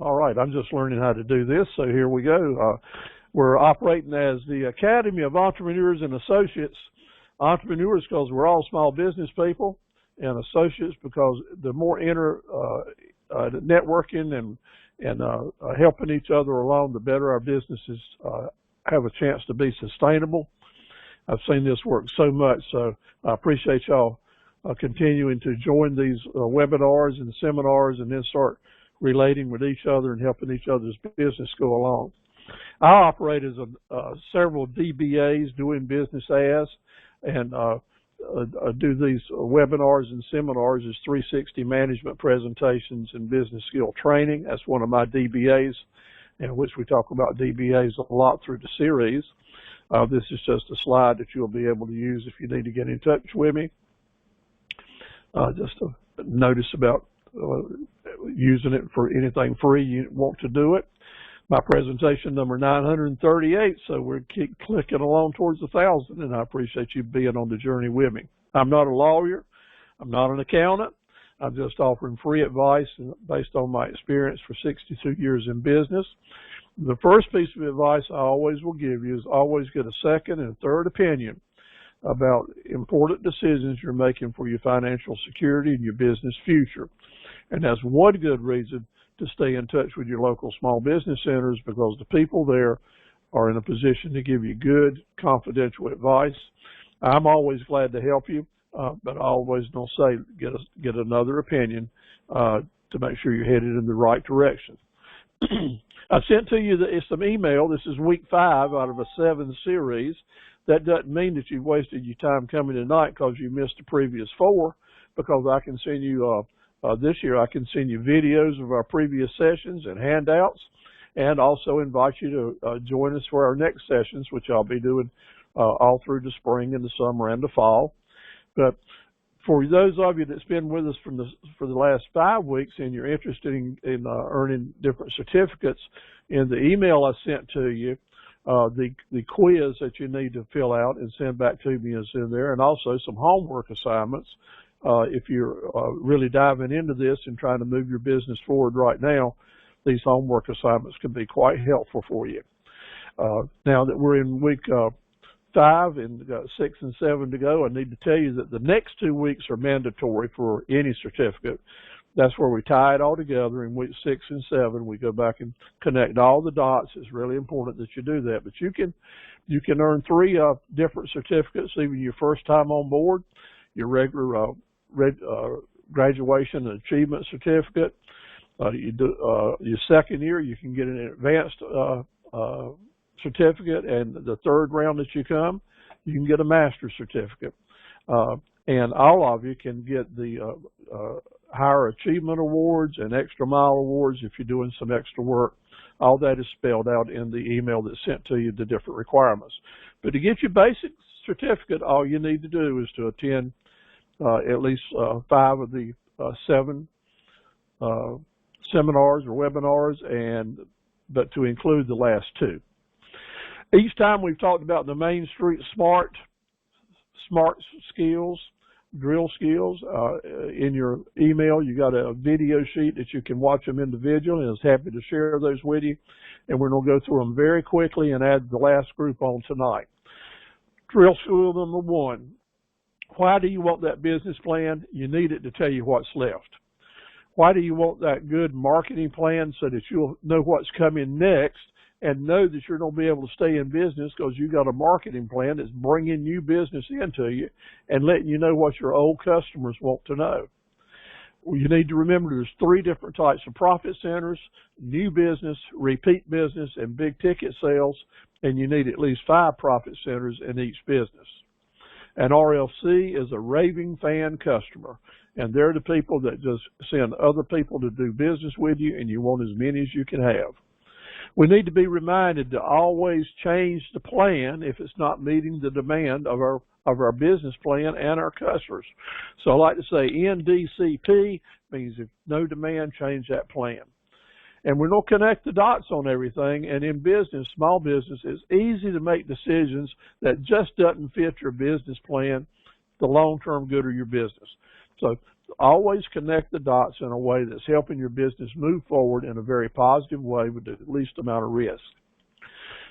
All right, I'm just learning how to do this, so here we go. We're operating as the Academy of Entrepreneurs and Associates. Entrepreneurs because we're all small business people, and associates because the more networking and helping each other along, the better our businesses have a chance to be sustainable. I've seen this work so much, so I appreciate y'all continuing to join these webinars and seminars and then start relating with each other and helping each other's business go along. I operate as several DBAs, doing business as, and do these webinars and seminars as 360 management presentations and business skill training. That's one of my DBAs, in which we talk about DBAs a lot through the series. This is just a slide that you'll be able to use if you need to get in touch with me. Just a notice about using it for anything free you want to do it. My presentation number 938, so we're keep clicking along towards 1,000, and I appreciate you being on the journey with me. I'm not a lawyer. I'm not an accountant. I'm just offering free advice based on my experience for 62 years in business. The first piece of advice I always will give you is always get a second and third opinion about important decisions you're making for your financial security and your business future. And that's one good reason to stay in touch with your local small business centers, because the people there are in a position to give you good, confidential advice. I'm always glad to help you, but I always don't say get another opinion to make sure you're headed in the right direction. I sent to you some email. This is week 5 out of a 7 series. That doesn't mean that you've wasted your time coming tonight because you missed the previous 4, because I can send you this year I can send you videos of our previous sessions and handouts, and also invite you to join us for our next sessions, which I'll be doing all through the spring and the summer and the fall. But for those of you that's been with us for the last 5 weeks and you're interested in earning different certificates, in the email I sent to you, the quiz that you need to fill out and send back to me is in there, and also some homework assignments. If you're really diving into this and trying to move your business forward right now, these homework assignments can be quite helpful for you. Now that we're in week 5 and 6 and 7 to go, I need to tell you that the next 2 weeks are mandatory for any certificate. That's where we tie it all together. In week 6 and 7, we go back and connect all the dots. It's really important that you do that. But you can earn 3 different certificates, even your first time on board, your regular graduation and achievement certificate. Your second year, you can get an advanced certificate, and the third round that you come, you can get a master's certificate. And all of you can get the higher achievement awards and extra mile awards if you're doing some extra work. All that is spelled out in the email that's sent to you, the different requirements. But to get your basic certificate, all you need to do is to attend at least 5 of the 7 seminars or webinars, but to include the last 2. Each time we've talked about the Main Street SMART skills, drill skills. In your email, you got a video sheet that you can watch them individually, and I was happy to share those with you. And we're going to go through them very quickly and add the last group on tonight. Drill skill number 1. Why do you want that business plan? You need it to tell you what's left. Why do you want that good marketing plan? So that you'll know what's coming next and know that you're going to be able to stay in business because you got a marketing plan that's bringing new business into you and letting you know what your old customers want to know. Well, you need to remember there's 3 different types of profit centers: new business, repeat business, and big ticket sales, and you need at least 5 profit centers in each business. An RLC is a raving fan customer, and they're the people that just send other people to do business with you, and you want as many as you can have. We need to be reminded to always change the plan if it's not meeting the demand of our business plan and our customers. So I like to say NDCP means if no demand, change that plan. And we're going to connect the dots on everything. And in business, small business, it's easy to make decisions that just doesn't fit your business plan, the long-term good of your business. So always connect the dots in a way that's helping your business move forward in a very positive way with the least amount of risk.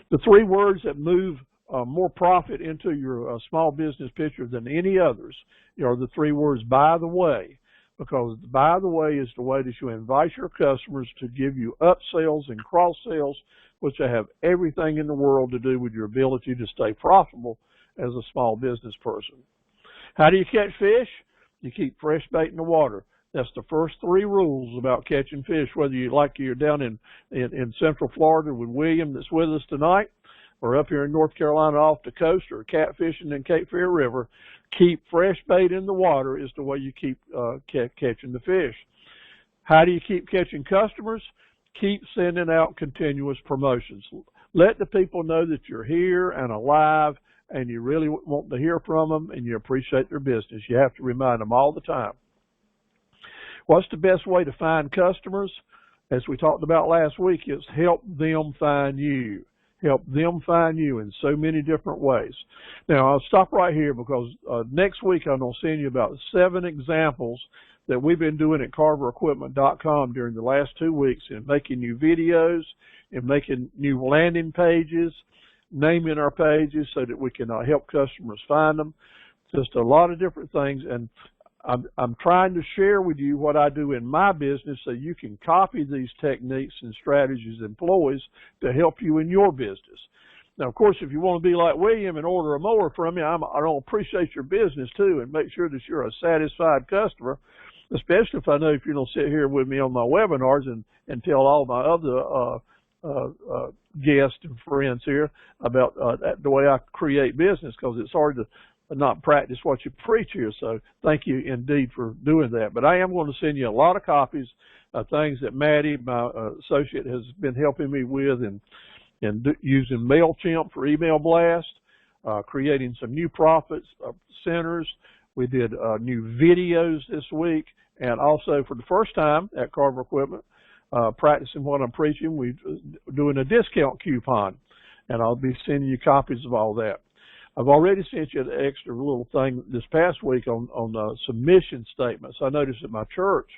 The 3 words that move more profit into your small business picture than any others are the 3 words, by the way, because by the way is the way that you invite your customers to give you upsells and cross sales, which have everything in the world to do with your ability to stay profitable as a small business person. How do you catch fish? You keep fresh bait in the water. That's the first 3 rules about catching fish, whether you're down in Central Florida with William that's with us tonight, or up here in North Carolina off the coast, or catfishing in Cape Fear River. Keep fresh bait in the water is the way you keep catching the fish. How do you keep catching customers? Keep sending out continuous promotions. Let the people know that you're here and alive, and you really want to hear from them, and you appreciate their business. You have to remind them all the time. What's the best way to find customers? As we talked about last week, is help them find you. Help them find you in so many different ways. Now, I'll stop right here because next week I'm going to send you about 7 examples that we've been doing at carverequipment.com during the last 2 weeks in making new videos, in making new landing pages, naming our pages so that we can help customers find them. Just a lot of different things, and I'm trying to share with you what I do in my business so you can copy these techniques and strategies and ploys to help you in your business. Now, of course, if you want to be like William and order a mower from me, I'll appreciate your business too and make sure that you're a satisfied customer, especially if I know if you're going to sit here with me on my webinars and tell all my other guests and friends here about the way I create business, because it's hard to not practice what you preach here. So thank you indeed for doing that. But I am going to send you a lot of copies of things that Maddie, my associate, has been helping me with in using MailChimp for email blast, creating some new profit centers. We did new videos this week, and also for the first time at Carver Equipment, practicing what I'm preaching, we're doing a discount coupon, and I'll be sending you copies of all that. I've already sent you an extra little thing this past week on submission statements. I noticed that my church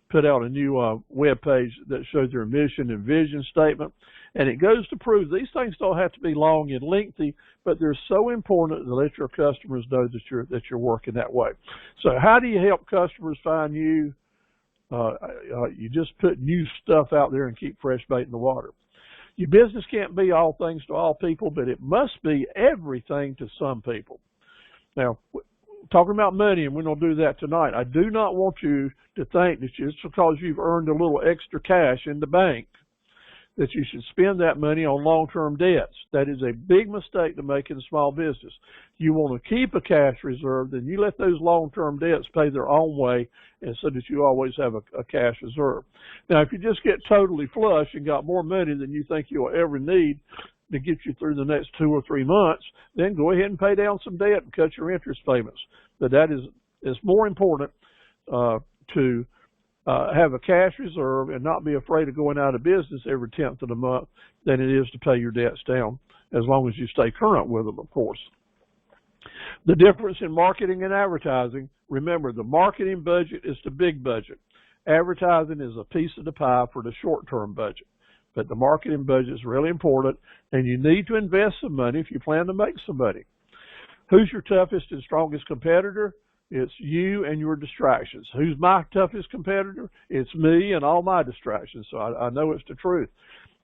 put out a new web page that shows their mission and vision statement, and it goes to prove these things don't have to be long and lengthy, but they're so important to let your customers know that you're working that way. So how do you help customers find you? You just put new stuff out there and keep fresh bait in the water. Your business can't be all things to all people, but it must be everything to some people. Now, talking about money, and we're going to do that tonight, I do not want you to think that just because you've earned a little extra cash in the bank that you should spend that money on long-term debts. That is a big mistake to make in a small business. You want to keep a cash reserve, then you let those long-term debts pay their own way, and so that you always have a cash reserve. Now, if you just get totally flush and got more money than you think you'll ever need to get you through the next 2 or 3 months, then go ahead and pay down some debt and cut your interest payments. But that is more important to have a cash reserve and not be afraid of going out of business every 10th of the month than it is to pay your debts down, as long as you stay current with them, of course. The difference in marketing and advertising, remember, the marketing budget is the big budget. Advertising is a piece of the pie for the short-term budget. But the marketing budget is really important, and you need to invest some money if you plan to make some money. Who's your toughest and strongest competitor? It's you and your distractions. Who's my toughest competitor? It's me and all my distractions. So I know it's the truth.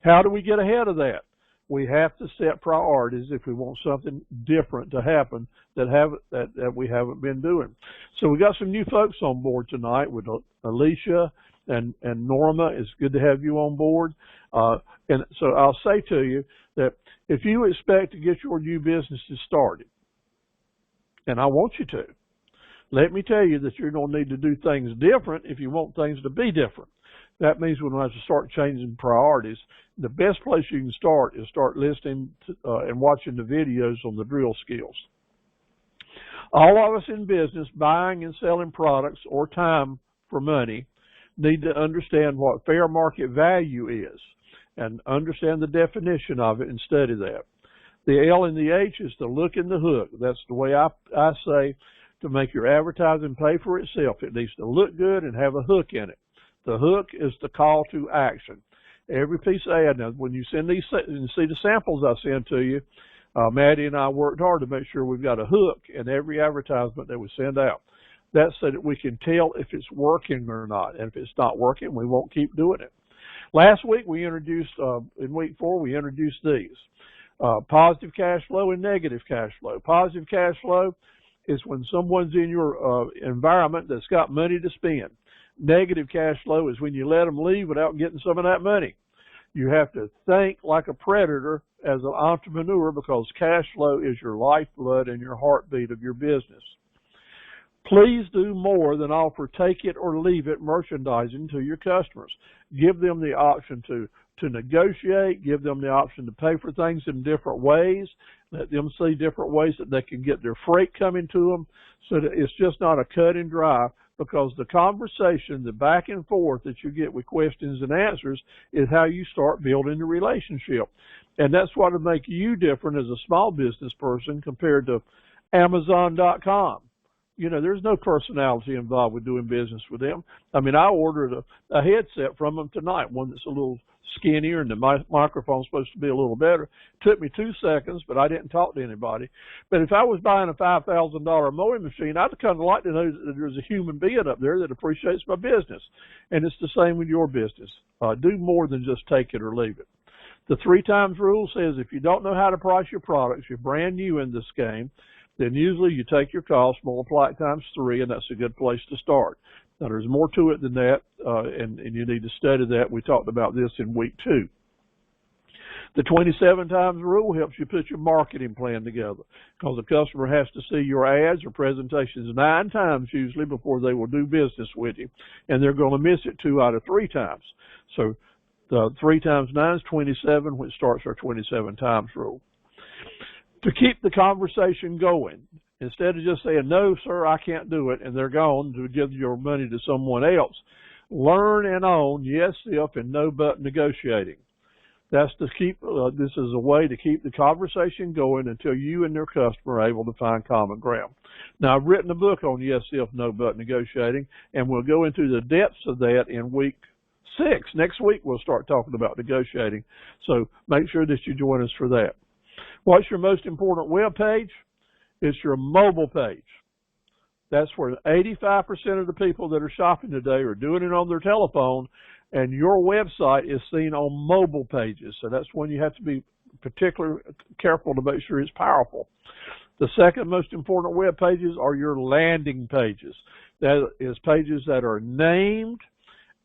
How do we get ahead of that? We have to set priorities if we want something different to happen that we haven't been doing. So we got some new folks on board tonight with Alicia and Norma. It's good to have you on board. And so I'll say to you that if you expect to get your new businesses started, and I want you to, let me tell you that you're going to need to do things different if you want things to be different. That means we're going to have to start changing priorities. The best place you can start is start listening to, and watching the videos on the drill skills. All of us in business, buying and selling products or time for money, need to understand what fair market value is and understand the definition of it and study that. The L and the H is the look and the hook. That's the way I say to make your advertising pay for itself. It needs to look good and have a hook in it. The hook is the call to action. Every piece of ad, now when you send these, you see the samples I send to you, Maddie and I worked hard to make sure we've got a hook in every advertisement that we send out. That's so that we can tell if it's working or not. And if it's not working, we won't keep doing it. Last week we introduced, in week 4, we introduced these. Positive cash flow and negative cash flow. Positive cash flow is when someone's in your environment that's got money to spend. Negative cash flow is when you let them leave without getting some of that money. You have to think like a predator as an entrepreneur because cash flow is your lifeblood and your heartbeat of your business. Please do more than offer take it or leave it merchandising to your customers. Give them the option to negotiate, give them the option to pay for things in different ways, let them see different ways that they can get their freight coming to them so that it's just not a cut and dry, because the conversation, the back and forth that you get with questions and answers is how you start building the relationship. And that's what will make you different as a small business person compared to Amazon.com. You know, there's no personality involved with doing business with them. I mean, I ordered a headset from them tonight, one that's a little skinnier and the microphone's supposed to be a little better. It took me 2 seconds, but I didn't talk to anybody. But if I was buying a $5,000 mowing machine, I'd kind of like to know that there's a human being up there that appreciates my business. And it's the same with your business. Do more than just take it or leave it. The 3 times rule says if you don't know how to price your products, you're brand new in this game, then usually you take your cost, multiply it times 3, and that's a good place to start. Now, there's more to it than that, and you need to study that. We talked about this in week 2. The 27 times rule helps you put your marketing plan together, because the customer has to see your ads or presentations 9 times usually before they will do business with you, and they're going to miss it 2 out of 3 times. So the 3 times 9 is 27, which starts our 27 times rule. To keep the conversation going, instead of just saying, no, sir, I can't do it, and they're gone to give your money to someone else, learn and own yes, if, and no but negotiating. That's to keep, this is a way to keep the conversation going until you and your customer are able to find common ground. Now, I've written a book on yes, if, no but negotiating, and we'll go into the depths of that in week 6. Next week, we'll start talking about negotiating, so make sure that you join us for that. What's your most important web page? It's your mobile page. That's where 85% of the people that are shopping today are doing it on their telephone, and your website is seen on mobile pages. So that's when you have to be particularly careful to make sure it's powerful. The second most important web pages are your landing pages. That is pages that are named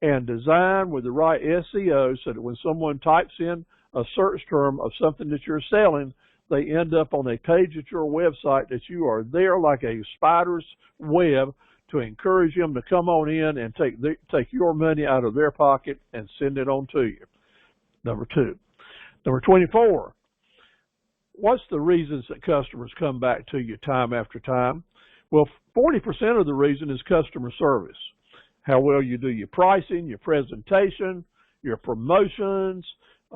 and designed with the right SEO so that when someone types in a search term of something that you're selling, they end up on a page at your website that you are there like a spider's web to encourage them to come on in and take your money out of their pocket and send it on to you. Number 2. Number 24, what's the reasons that customers come back to you time after time? Well, 40% of the reason is customer service. How well you do your pricing, your presentation, your promotions.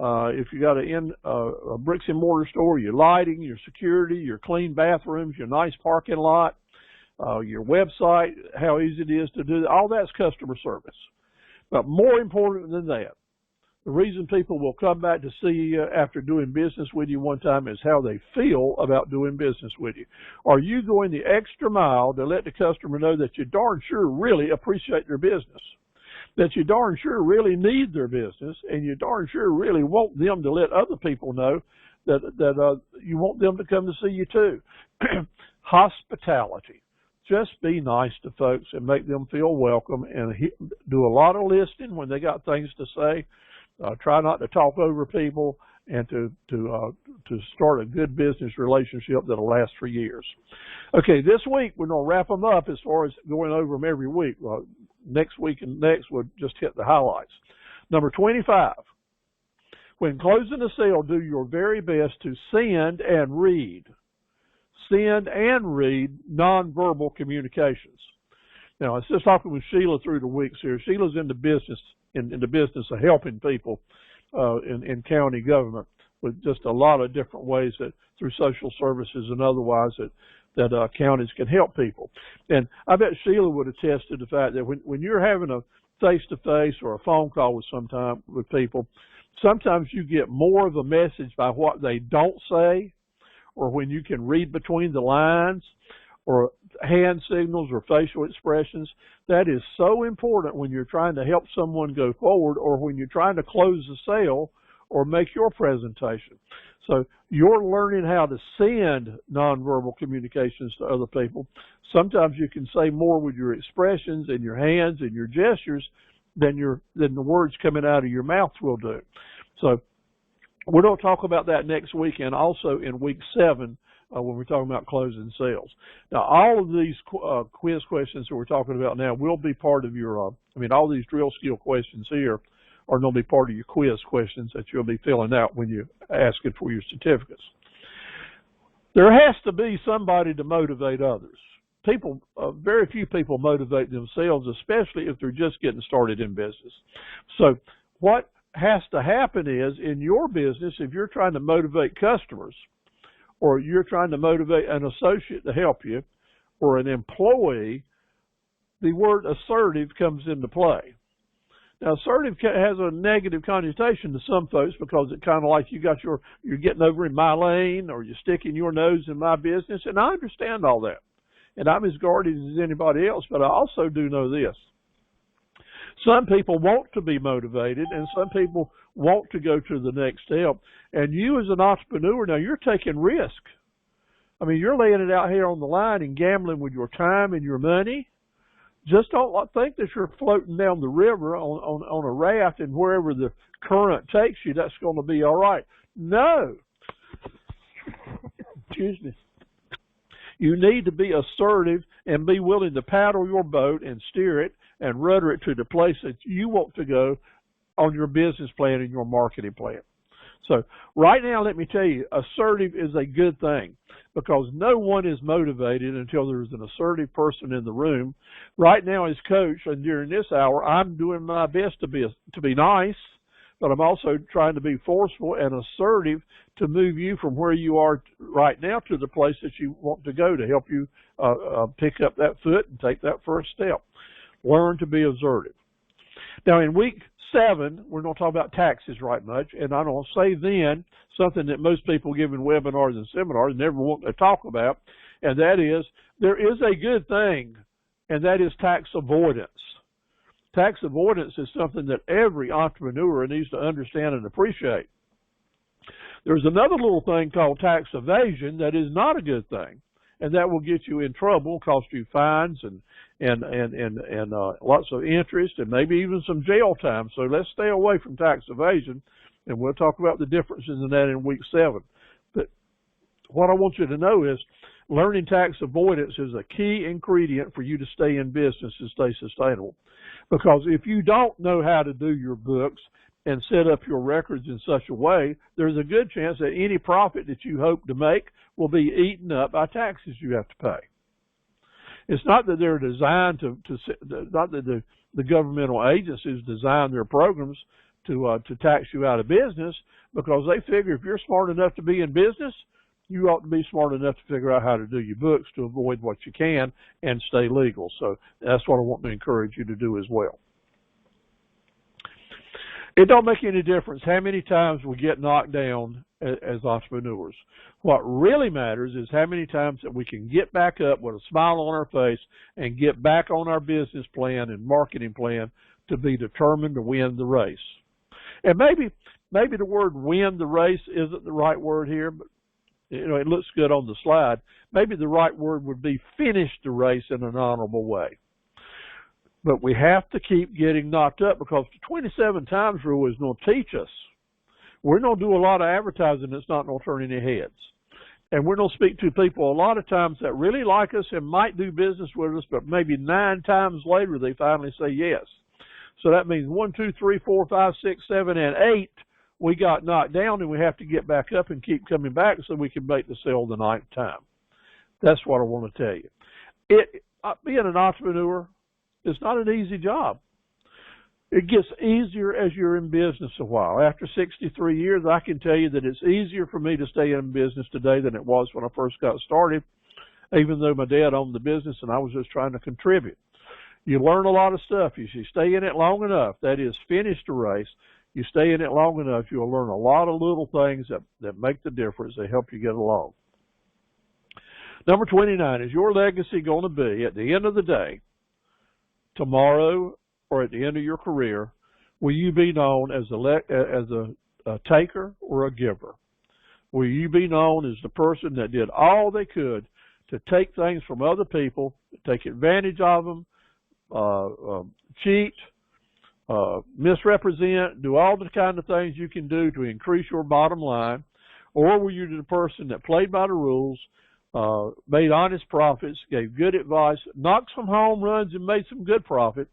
If you got a bricks and mortar store, your lighting, your security, your clean bathrooms, your nice parking lot, your website, how easy it is to do, all that's customer service. But more important than that, the reason people will come back to see you after doing business with you one time is how they feel about doing business with you. Are you going the extra mile to let the customer know that you darn sure really appreciate their business? That you darn sure really need their business, and you darn sure really want them to let other people know that you want them to come to see you too. Hospitality. Just be nice to folks and make them feel welcome, and do a lot of listening when they got things to say. Try not to talk over people, and to start a good business relationship that'll last for years. Okay, this week we're going to wrap them up as far as going over them every week. Next week and next we'll just hit the highlights. Number 25, when closing a sale, do your very best to send and read. Send and read nonverbal communications. Now, I was just talking with Sheila through the weeks here. Sheila's in the business of helping people in county government with just a lot of different ways that through social services and otherwise that counties can help people. And I bet Sheila would attest to the fact that when you're having a face-to-face or a phone call with people, sometimes you get more of a message by what they don't say, or when you can read between the lines, or hand signals or facial expressions. That is so important when you're trying to help someone go forward, or when you're trying to close the sale or make your presentation. So you're learning how to send nonverbal communications to other people. Sometimes you can say more with your expressions and your hands and your gestures than the words coming out of your mouth will do. So we're going to talk about that next week, and also in week 7 when we're talking about closing sales. Now, all of these quiz questions that we're talking about now will be part of your, all these drill skill questions here are going to be part of your quiz questions that you'll be filling out when you're asking for your certificates. There has to be somebody to motivate others. People, very few people motivate themselves, especially if they're just getting started in business. So what has to happen is, in your business, if you're trying to motivate customers, or you're trying to motivate an associate to help you, or an employee, the word assertive comes into play. Now, assertive has a negative connotation to some folks, because it's kind of like you're getting over in my lane, or you're sticking your nose in my business, and I understand all that. And I'm as guarded as anybody else, but I also do know this. Some people want to be motivated, and some people want to go to the next step. And you as an entrepreneur, now you're taking risk. You're laying it out here on the line and gambling with your time and your money. Just don't think that you're floating down the river on a raft, and wherever the current takes you, that's going to be all right. No. Excuse me. You need to be assertive and be willing to paddle your boat and steer it and rudder it to the place that you want to go on your business plan and your marketing plan. So right now, let me tell you, assertive is a good thing, because no one is motivated until there's an assertive person in the room. Right now, as coach, and during this hour, I'm doing my best to be nice, but I'm also trying to be forceful and assertive to move you from where you are right now to the place that you want to go, to help you pick up that foot and take that first step. Learn to be assertive. Now, in week 7, we're going to talk about taxes right much, and I'm going to say then something that most people giving webinars and seminars never want to talk about, and that is, there is a good thing, and that is tax avoidance. Tax avoidance is something that every entrepreneur needs to understand and appreciate. There's another little thing called tax evasion that is not a good thing, and that will get you in trouble, cost you fines and lots of interest, and maybe even some jail time. So let's stay away from tax evasion, and we'll talk about the differences in that in week 7. But what I want you to know is, learning tax avoidance is a key ingredient for you to stay in business and stay sustainable. Because if you don't know how to do your books and set up your records in such a way, there's a good chance that any profit that you hope to make will be eaten up by taxes you have to pay. It's not that they're designed not that the governmental agencies design their programs to tax you out of business, because they figure if you're smart enough to be in business, you ought to be smart enough to figure out how to do your books to avoid what you can and stay legal. So that's what I want to encourage you to do as well. It don't make any difference how many times we get knocked down as entrepreneurs. What really matters is how many times that we can get back up with a smile on our face and get back on our business plan and marketing plan to be determined to win the race. And maybe the word win the race isn't the right word here, but it looks good on the slide. Maybe the right word would be finish the race in an honorable way. But we have to keep getting knocked up, because the 27 times rule is going to teach us. We're going to do a lot of advertising that's not going to turn any heads. And we're going to speak to people a lot of times that really like us and might do business with us, but maybe 9 times later they finally say yes. So that means 1, 2, 3, 4, 5, 6, 7, and 8, we got knocked down, and we have to get back up and keep coming back so we can make the sale the 9th time. That's what I want to tell you. Being an entrepreneur is not an easy job. It gets easier as you're in business a while. After 63 years, I can tell you that it's easier for me to stay in business today than it was when I first got started. even though my dad owned the business and I was just trying to contribute. You learn a lot of stuff. If you stay in it long enough, that is, finish the race, you stay in it long enough, you'll learn a lot of little things that make the difference. They help you get along. Number 29, is your legacy going to be, at the end of the day, tomorrow, or at the end of your career, will you be known as a taker or a giver? Will you be known as the person that did all they could to take things from other people, take advantage of them, cheat, misrepresent, do all the kind of things you can do to increase your bottom line? Or were you the person that played by the rules, made honest profits, gave good advice, knocked some home runs and made some good profit,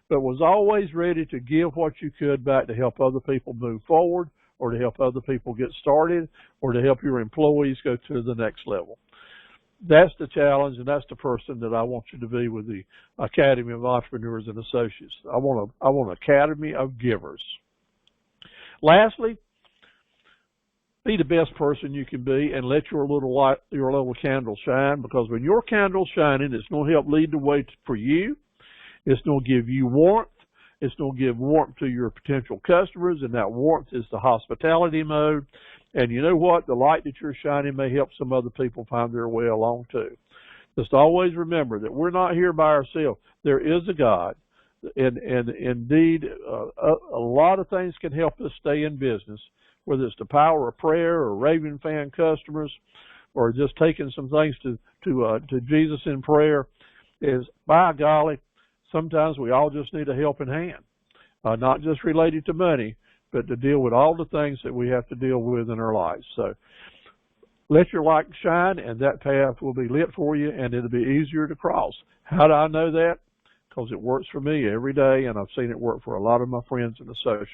but was always ready to give what you could back to help other people move forward, or to help other people get started, or to help your employees go to the next level? That's the challenge, and that's the person that I want you to be with the Academy of Entrepreneurs and Associates. I want an academy of givers. Lastly, be the best person you can be, and let your little light, your little candle shine, because when your candle's shining, it's going to help lead the way for you. It's going to give you warmth. It's going to give warmth to your potential customers, and that warmth is the hospitality mode. And you know what? The light that you're shining may help some other people find their way along too. Just always remember that we're not here by ourselves. There is a God. And indeed, a lot of things can help us stay in business, whether it's the power of prayer or raving fan customers, or just taking some things to Jesus in prayer. Is, by golly, sometimes we all just need a helping hand, not just related to money, but to deal with all the things that we have to deal with in our lives. So let your light shine, and that path will be lit for you, and it'll be easier to cross. How do I know that? Because it works for me every day, and I've seen it work for a lot of my friends and associates.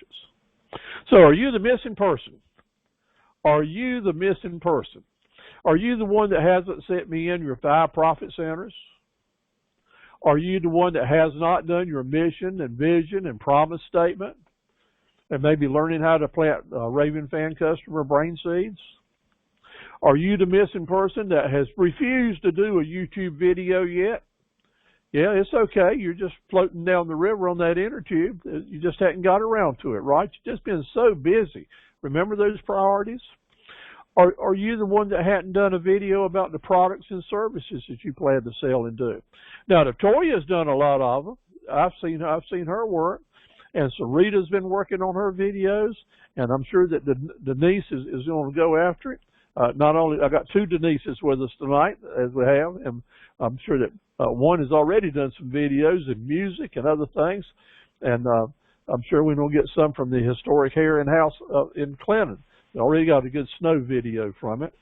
So are you the missing person? Are you the missing person? Are you the one that hasn't sent me in your 5 profit centers? Are you the one that has not done your mission and vision and promise statement, and maybe learning how to plant raving fan customer brain seeds? Are you the missing person that has refused to do a YouTube video yet? Yeah, it's okay. You're just floating down the river on that inner tube. You just hadn't got around to it, right? You've just been so busy. Remember those priorities? Are you the one that hadn't done a video about the products and services that you plan to sell and do? Now, Toya's done a lot of them. I've seen her work, and Sarita's been working on her videos, and I'm sure that Denise is going to go after it. Not only, I got 2 Denises with us tonight, as we have, and I'm sure that one has already done some videos and music and other things, and I'm sure we're going to get some from the historic Heron House in Clinton. We already got a good snow video from it.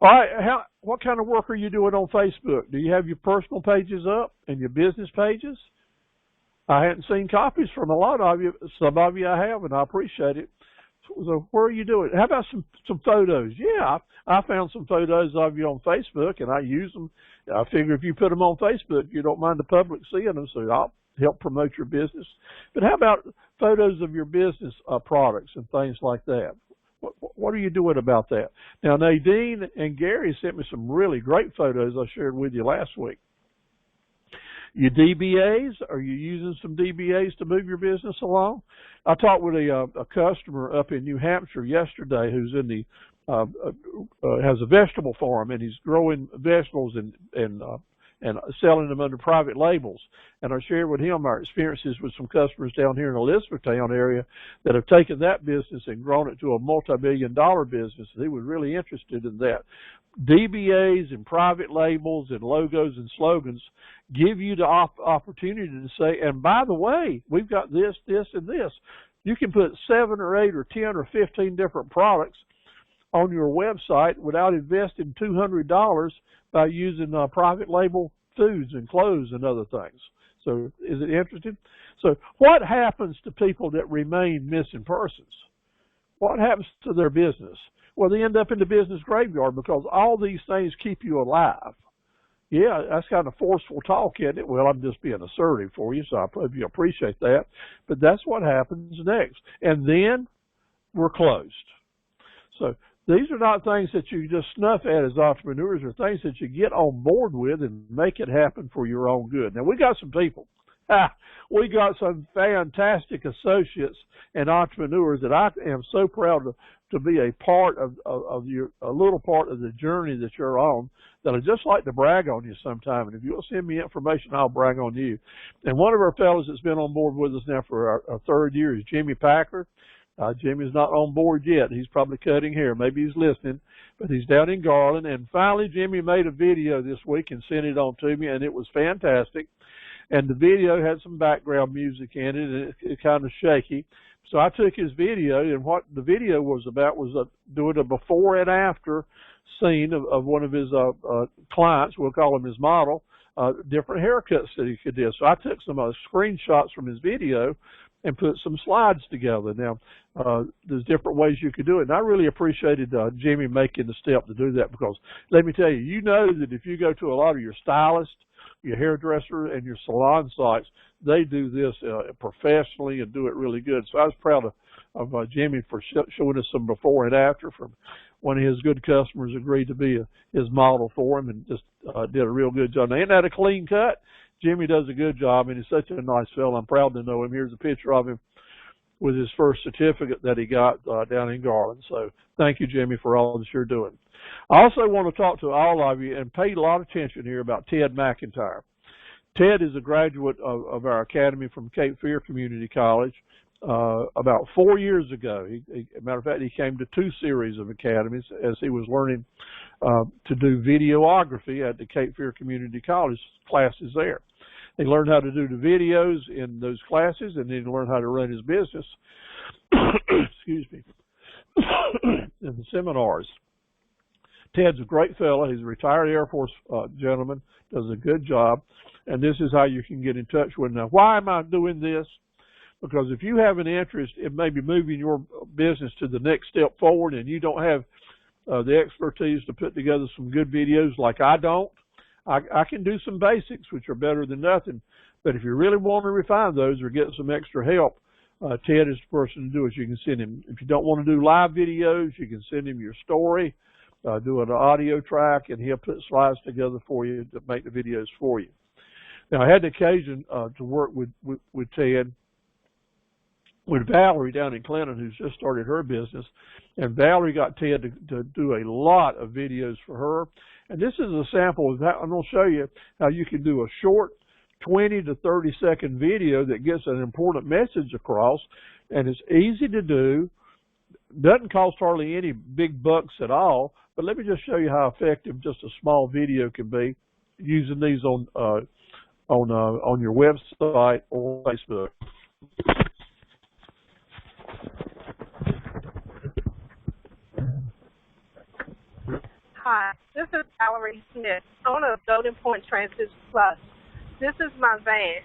All right, what kind of work are you doing on Facebook? Do you have your personal pages up and your business pages? I hadn't seen copies from a lot of you. Some of you I have, and I appreciate it. So where are you doing? How about some photos? Yeah, I found some photos of you on Facebook, and I use them. I figure if you put them on Facebook, you don't mind the public seeing them, so I'll help promote your business. But how about photos of your business products and things like that? What are you doing about that? Now, Nadine and Gary sent me some really great photos I shared with you last week. Your DBAs, are you using some DBAs to move your business along? I talked with a customer up in New Hampshire yesterday who's in the has a vegetable farm, and he's growing vegetables and selling them under private labels. And I shared with him our experiences with some customers down here in the Elizabethtown area that have taken that business and grown it to a multi-billion-dollar business. And he was really interested in that. DBAs and private labels and logos and slogans give you the opportunity to say, and by the way, we've got this, this, and this. You can put 7 or 8 or 10 or 15 different products on your website without investing $200 by using private label foods and clothes and other things. So is it interesting? So what happens to people that remain missing persons? What happens to their business? Well, they end up in the business graveyard because all these things keep you alive. Yeah, that's kind of forceful talk, isn't it? Well, I'm just being assertive for you, so I hope you appreciate that. But that's what happens next. And then we're closed. So These are not things that you just snuff at as entrepreneurs. They're things that you get on board with and make it happen for your own good. Now, we got some people. We got some fantastic associates and entrepreneurs that I am so proud to be a part of a little part of the journey that you're on, that I just like to brag on you sometime. And if you'll send me information, I'll brag on you. And one of our fellows that's been on board with us now for our third year is Jimmy Packer. Jimmy's not on board yet. He's probably cutting hair. Maybe he's listening, but he's down in Garland. And finally, Jimmy made a video this week and sent it on to me, and it was fantastic. And the video had some background music in it, and it's kind of shaky. So I took his video, and what the video was about was doing a before and after scene of one of his clients. We'll call him his model, different haircuts that he could do. So I took some screenshots from his video and put some slides together. Now, there's different ways you could do it. And I really appreciated Jimmy making the step to do that, because let me tell you, you know that if you go to a lot of your stylists, your hairdresser, and your salon sites, they do this professionally and do it really good. So I was proud of Jimmy for showing us some before and after. From one of his good customers agreed to be his model for him, and just did a real good job. Now, ain't that a clean cut? Jimmy does a good job, and he's such a nice fellow. I'm proud to know him. Here's a picture of him with his first certificate that he got down in Garland. So thank you, Jimmy, for all that you're doing. I also want to talk to all of you and pay a lot of attention here about Ted McIntyre. Ted is a graduate of our academy from Cape Fear Community College about 4 years ago. As a matter of fact, he came to 2 series of academies as he was learning to do videography at the Cape Fear Community College classes there. He learned how to do the videos in those classes, and then he learned how to run his business excuse me, in the seminars. Ted's a great fellow. He's a retired Air Force gentleman, does a good job, and this is how you can get in touch with him. Now, why am I doing this? Because if you have an interest in maybe moving your business to the next step forward, and you don't have the expertise to put together some good videos like I don't, I can do some basics, which are better than nothing. But if you really want to refine those or get some extra help, Ted is the person to do it. You can send him, if you don't want to do live videos, you can send him your story, do an audio track, and he'll put slides together for you to make the videos for you. Now, I had the occasion to work with Ted, with Valerie down in Clinton, who's just started her business, and Valerie got Ted to do a lot of videos for her. And this is a sample of that. I'm going to show you how you can do a short 20 to 30 second video that gets an important message across, and it's easy to do, doesn't cost hardly any big bucks at all. But let me just show you how effective just a small video can be using these on your website or Facebook. Hi, this is Valerie Smith, owner of Golden Point Transit Plus. This is my van,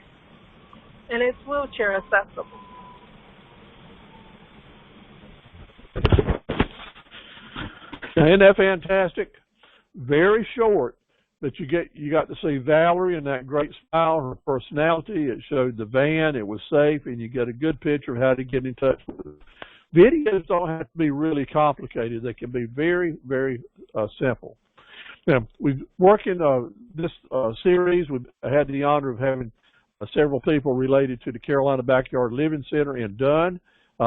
and it's wheelchair accessible. Now, isn't that fantastic? Very short, but you got to see Valerie and that great smile, her personality. It showed the van, it was safe, and you get a good picture of how to get in touch with it. Videos don't have to be really complicated. They can be very, very simple. Now, we've working this series. We've had the honor of having several people related to the Carolina Backyard Living Center in Dunn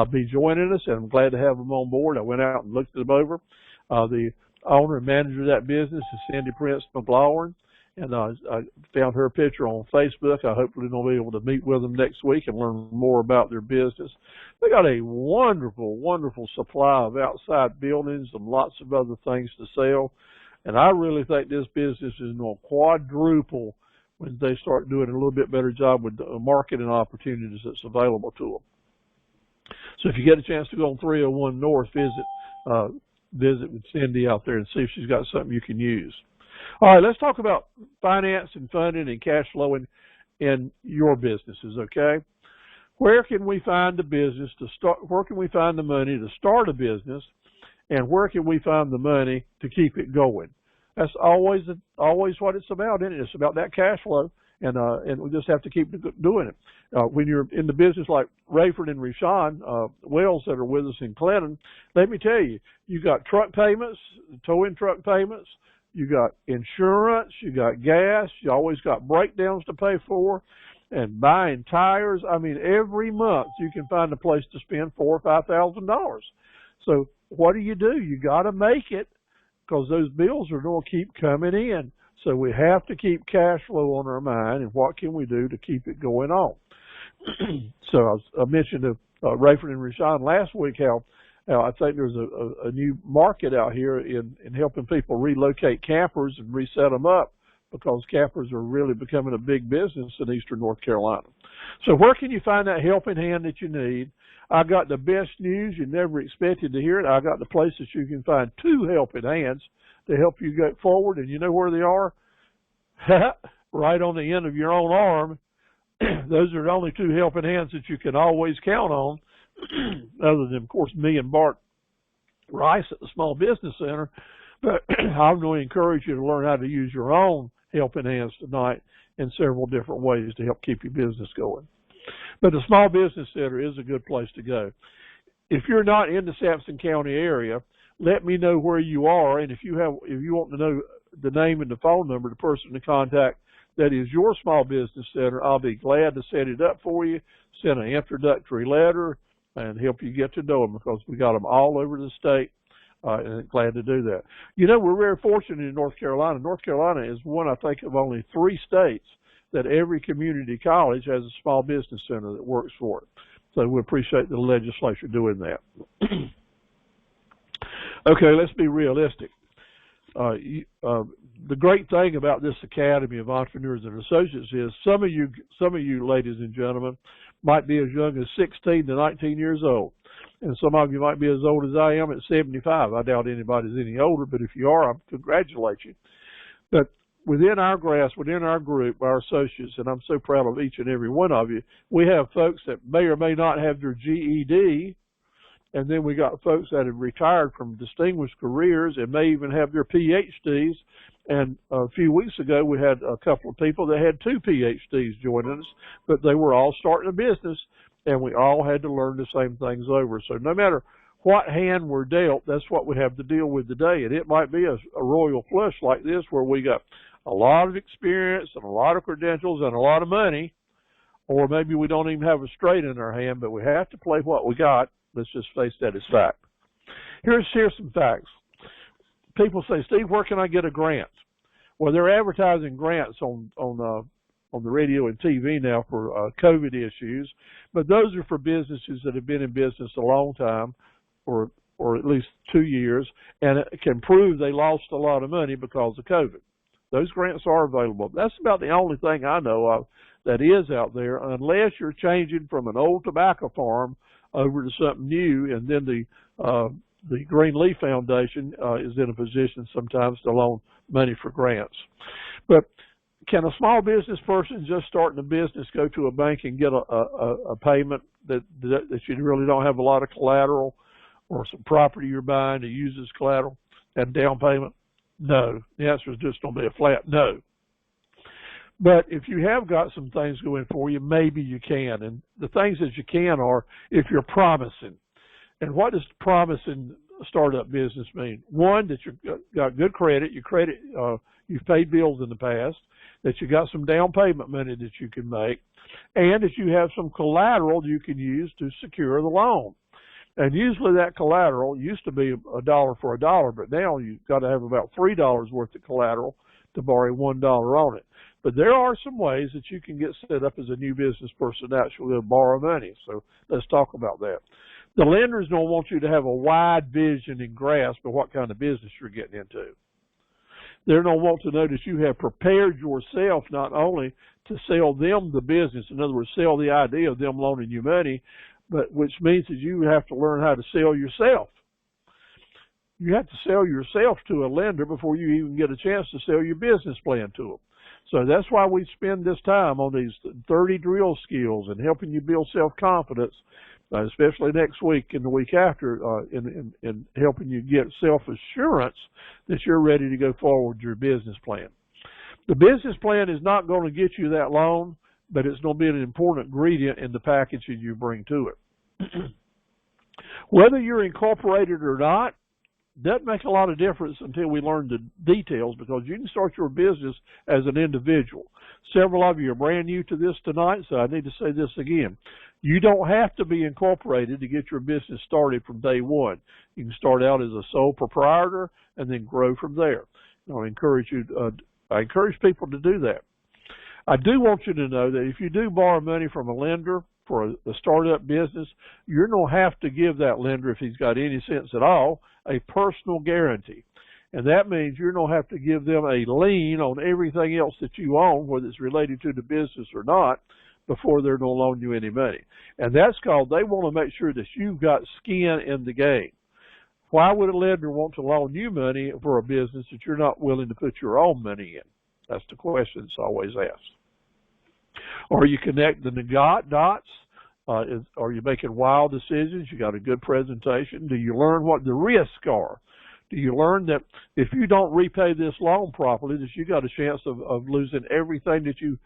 be joining us, and I'm glad to have them on board. I went out and looked them over. The owner and manager of that business is Cindy Prince McLaurin, and I found her picture on Facebook. I hopefully will be able to meet with them next week and learn more about their business. They got a wonderful, wonderful supply of outside buildings and lots of other things to sell. And I really think this business is going to quadruple when they start doing a little bit better job with the marketing opportunities that's available to them. So if you get a chance to go on 301 North, visit with Cindy out there and see if she's got something you can use. All right, let's talk about finance and funding and cash flowing in your businesses, okay? Where can we find the business to start? Where can we find the money to start a business, and where can we find the money to keep it going? That's always what it's about, isn't it? It's about that cash flow. and we just have to keep doing it. When you're in the business like Rayford and Rashawn Wells that are with us in Clinton, let me tell you, you got truck payments, towing truck payments, you got insurance, you got gas, you always got breakdowns to pay for, and buying tires. I mean, every month you can find a place to spend $4,000 or $5,000. So what do? You got to make it, because those bills are going to keep coming in. So we have to keep cash flow on our mind, and what can we do to keep it going on? So I mentioned to Rayford and Rashawn last week how I think there's a new market out here in helping people relocate campers and reset them up, because campers are really becoming a big business in eastern North Carolina. So where can you find that helping hand that you need? I got the best news. You never expected to hear it. I got the places you can find 2 helping hands to help you go forward, and you know where they are? Right on the end of your own arm. Those are the only 2 helping hands that you can always count on, other than, of course, me and Bart Rice at the Small Business Center. But I'm going to encourage you to learn how to use your own helping hands tonight in several different ways to help keep your business going. But the Small Business Center is a good place to go. If you're not in the Sampson County area, let me know where you are, and if you want to know the name and the phone number, the person to contact that is your Small Business Center, I'll be glad to set it up for you, send an introductory letter, and help you get to know them, because we got them all over the state, and glad to do that. You know, we're very fortunate in North Carolina. North Carolina is one, I think, of only 3 states that every community college has a Small Business Center that works for it. So we appreciate the legislature doing that. Okay, let's be realistic. The great thing about this Academy of Entrepreneurs and Associates is some of you ladies and gentlemen might be as young as 16 to 19 years old. And some of you might be as old as I am at 75. I doubt anybody's any older, but if you are, I congratulate you. But within our grasp, within our group, our associates, and I'm so proud of each and every one of you, we have folks that may or may not have their GED, and then we got folks that have retired from distinguished careers and may even have their PhDs. And a few weeks ago, we had a couple of people that had 2 PhDs joining us, but they were all starting a business, and we all had to learn the same things over. So no matter what hand we're dealt, that's what we have to deal with today. And it might be a royal flush like this, where we got a lot of experience and a lot of credentials and a lot of money, or maybe we don't even have a straight in our hand, but we have to play what we got. Let's just face that as fact. Here's some facts. People say, Steve, where can I get a grant? Well, they're advertising grants on the radio and TV now for COVID issues, but those are for businesses that have been in business a long time, or at least 2 years, and it can prove they lost a lot of money because of COVID. Those grants are available. That's about the only thing I know of that is out there, unless you're changing from an old tobacco farm over to something new, and then the Green Leaf Foundation is in a position sometimes to loan money for grants. But can a small business person just starting a business go to a bank and get a payment that you really don't have a lot of collateral, or some property you're buying to use as collateral and down payment? No. The answer is just going to be a flat no. But if you have got some things going for you, maybe you can. And the things that you can are if you're promising. And what does promising startup business mean? One, that you've got good credit. You've paid bills in the past. That you got some down payment money that you can make. And that you have some collateral you can use to secure the loan. And usually that collateral used to be $1 for $1, but now you've got to have about $3 worth of collateral to borrow $1 on it. But there are some ways that you can get set up as a new business person to actually borrow money. So let's talk about that. The lenders don't want you to have a wide vision and grasp of what kind of business you're getting into. They don't want to know that you have prepared yourself not only to sell them the business, in other words, sell the idea of them loaning you money, but which means that you have to learn how to sell yourself. You have to sell yourself to a lender before you even get a chance to sell your business plan to them. So that's why we spend this time on these 30 drill skills and helping you build self-confidence, especially next week and the week after, in helping you get self-assurance that you're ready to go forward with your business plan. The business plan is not going to get you that loan, but it's going to be an important ingredient in the package that you bring to it. Whether you're incorporated or not doesn't make a lot of difference until we learn the details, because you can start your business as an individual. Several of you are brand new to this tonight, so I need to say this again. You don't have to be incorporated to get your business started from day one. You can start out as a sole proprietor and then grow from there. I encourage people to do that. I do want you to know that if you do borrow money from a lender for a startup business, you're going to have to give that lender, if he's got any sense at all, a personal guarantee. And that means you're going to have to give them a lien on everything else that you own, whether it's related to the business or not, before they're going to loan you any money. And that's called, they want to make sure that you've got skin in the game. Why would a lender want to loan you money for a business that you're not willing to put your own money in? That's the question that's always asked. Are you connecting the dots? Are you making wild decisions? You got a good presentation? Do you learn what the risks are? Do you learn that if you don't repay this loan properly, that you got a chance of losing everything that you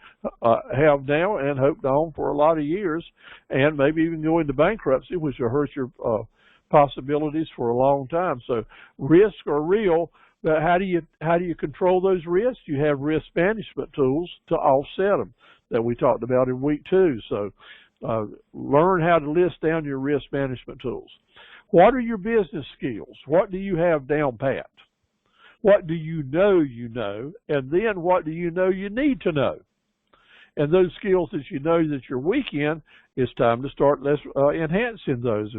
have now and hoped on for a lot of years, and maybe even go into bankruptcy, which will hurt your possibilities for a long time? So risks are real, but how do you control those risks? You have risk management tools to offset them that we talked about in week 2. So learn how to list down your risk management tools. What are your business skills? What do you have down pat? What do you know you know? And then what do you know you need to know? And those skills that you know that you're weak in, it's time to start enhancing those.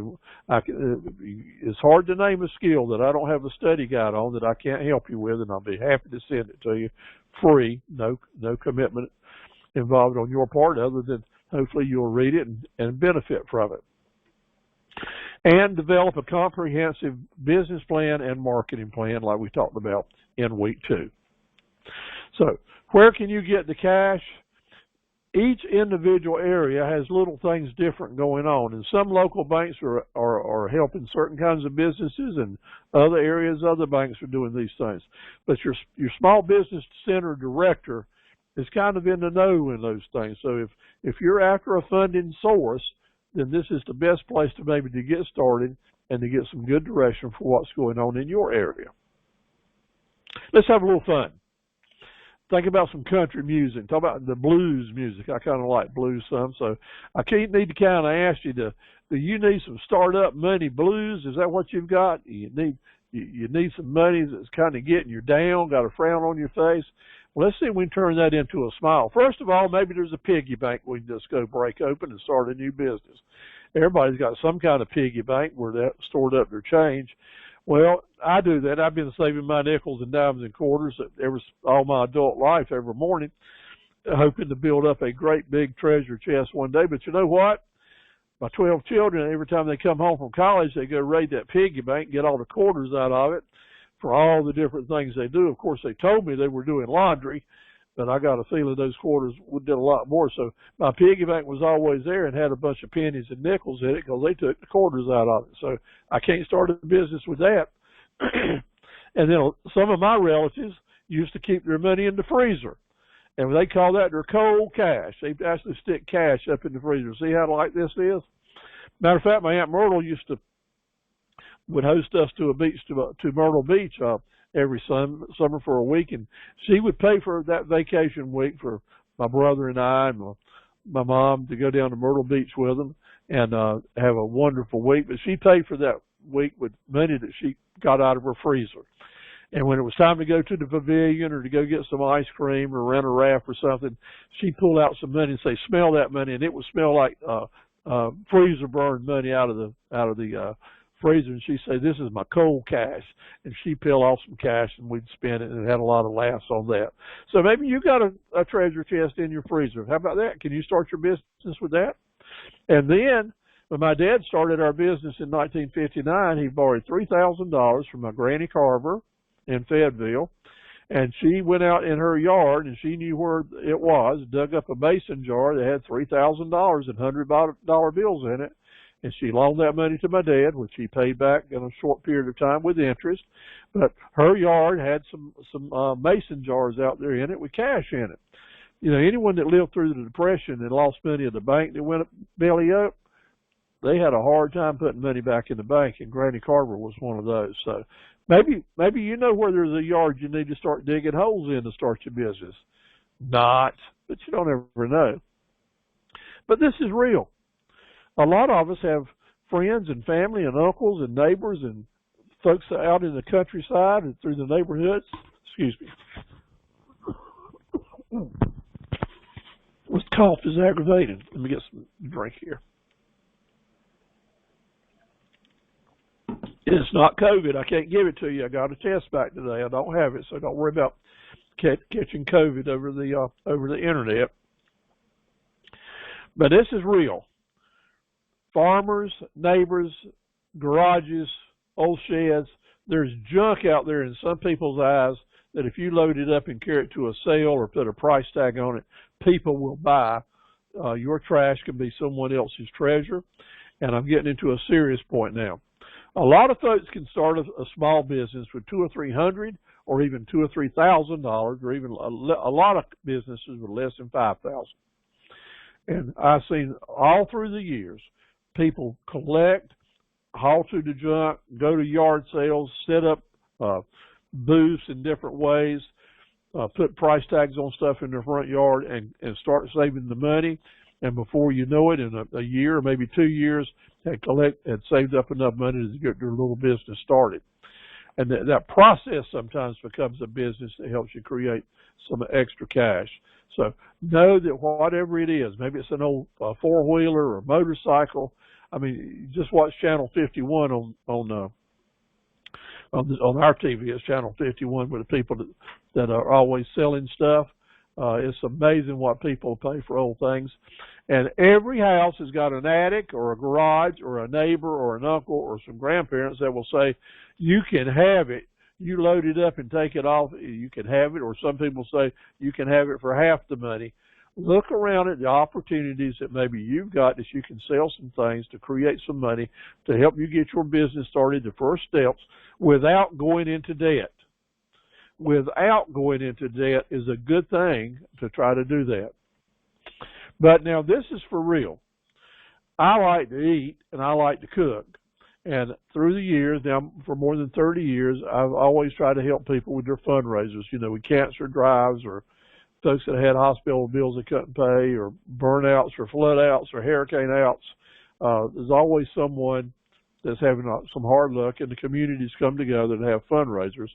It's hard to name a skill that I don't have a study guide on that I can't help you with, and I'll be happy to send it to you free, no commitment involved on your part, other than hopefully you'll read it and benefit from it. And develop a comprehensive business plan and marketing plan like we talked about in week 2. So where can you get the cash? Each individual area has little things different going on, and some local banks are helping certain kinds of businesses, and other areas, other banks are doing these things. But your small business center director is kind of in the know in those things. So if you're after a funding source, then this is the best place to maybe to get started and to get some good direction for what's going on in your area. Let's have a little fun. Think about some country music. Talk about the blues music. I kind of like blues some, so I need to kind of ask you, do you need some startup money blues? Is that what you've got? You need some money that's kind of getting you down, got a frown on your face? Well, let's see if we can turn that into a smile. First of all, maybe there's a piggy bank we can just go break open and start a new business. Everybody's got some kind of piggy bank where they stored up their change. Well, I do that. I've been saving my nickels and dimes and quarters all my adult life every morning, hoping to build up a great big treasure chest one day. But you know what? My 12 children, every time they come home from college, they go raid that piggy bank and get all the quarters out of it for all the different things they do. Of course, they told me they were doing laundry, but I got a feeling those quarters did a lot more. So my piggy bank was always there and had a bunch of pennies and nickels in it because they took the quarters out of it. So I can't start a business with that. And then some of my relatives used to keep their money in the freezer, and they call that their cold cash. They actually stick cash up in the freezer. See how like this is? Matter of fact, my Aunt Myrtle would host us to a beach, to Myrtle Beach every summer for a week, and she would pay for that vacation week for my brother and I and my mom to go down to Myrtle Beach with them and have a wonderful week. But she paid for that week with money that she got out of her freezer. And when it was time to go to the pavilion or to go get some ice cream or rent a raft or something, she'd pull out some money and say, "Smell that money," and it would smell like freezer burned money out of the freezer, and she'd say, "This is my cold cash," and she'd peel off some cash and we'd spend it, and it had a lot of laughs on that. So maybe you got a treasure chest in your freezer. How about that? Can you start your business with that? And then when my dad started our business in 1959, he borrowed $3,000 from my Granny Carver in Fayetteville, and she went out in her yard, and she knew where it was, dug up a mason jar that had $3,000 in $100 bills in it, and she loaned that money to my dad, which he paid back in a short period of time with interest. But her yard had some mason jars out there in it with cash in it. You know, anyone that lived through the Depression and lost money at the bank that went belly up, they had a hard time putting money back in the bank, and Granny Carver was one of those. So maybe you know where there's a yard you need to start digging holes in to start your business. Not, but you don't ever know. But this is real. A lot of us have friends and family and uncles and neighbors and folks out in the countryside and through the neighborhoods. Excuse me. This cough is aggravating. Let me get some drink here. It's not COVID. I can't give it to you. I got a test back today. I don't have it, so don't worry about catching COVID over the internet. But this is real. Farmers, neighbors, garages, old sheds. There's junk out there in some people's eyes that if you load it up and carry it to a sale or put a price tag on it, people will buy. Your trash can be someone else's treasure. And I'm getting into a serious point now. A lot of folks can start a small business with $200 or $300 or even $2,000 or $3,000, or even a lot of businesses with less than $5,000. And I've seen all through the years, people collect, haul to the junk, go to yard sales, set up booths in different ways, put price tags on stuff in their front yard, and start saving the money. And before you know it, in a year or maybe 2 years, had saved up enough money to get their little business started. And that process sometimes becomes a business that helps you create some extra cash. So know that whatever it is, maybe it's an old four-wheeler or a motorcycle. I mean, just watch Channel 51 on our TV. It's Channel 51 with the people that are always selling stuff. It's amazing what people pay for old things. And every house has got an attic or a garage or a neighbor or an uncle or some grandparents that will say, you can have it. You load it up and take it off, you can have it. Or some people say, you can have it for half the money. Look around at the opportunities that maybe you've got that you can sell some things to create some money to help you get your business started, the first steps, without going into debt. Without going into debt is a good thing to try to do that. But now this is for real. I like to eat and I like to cook. And through the years, now for more than 30 years, I've always tried to help people with their fundraisers, you know, with cancer drives or folks that had hospital bills they couldn't pay, or burnouts or flood outs or hurricane outs. There's always someone that's having some hard luck, and the communities come together to have fundraisers.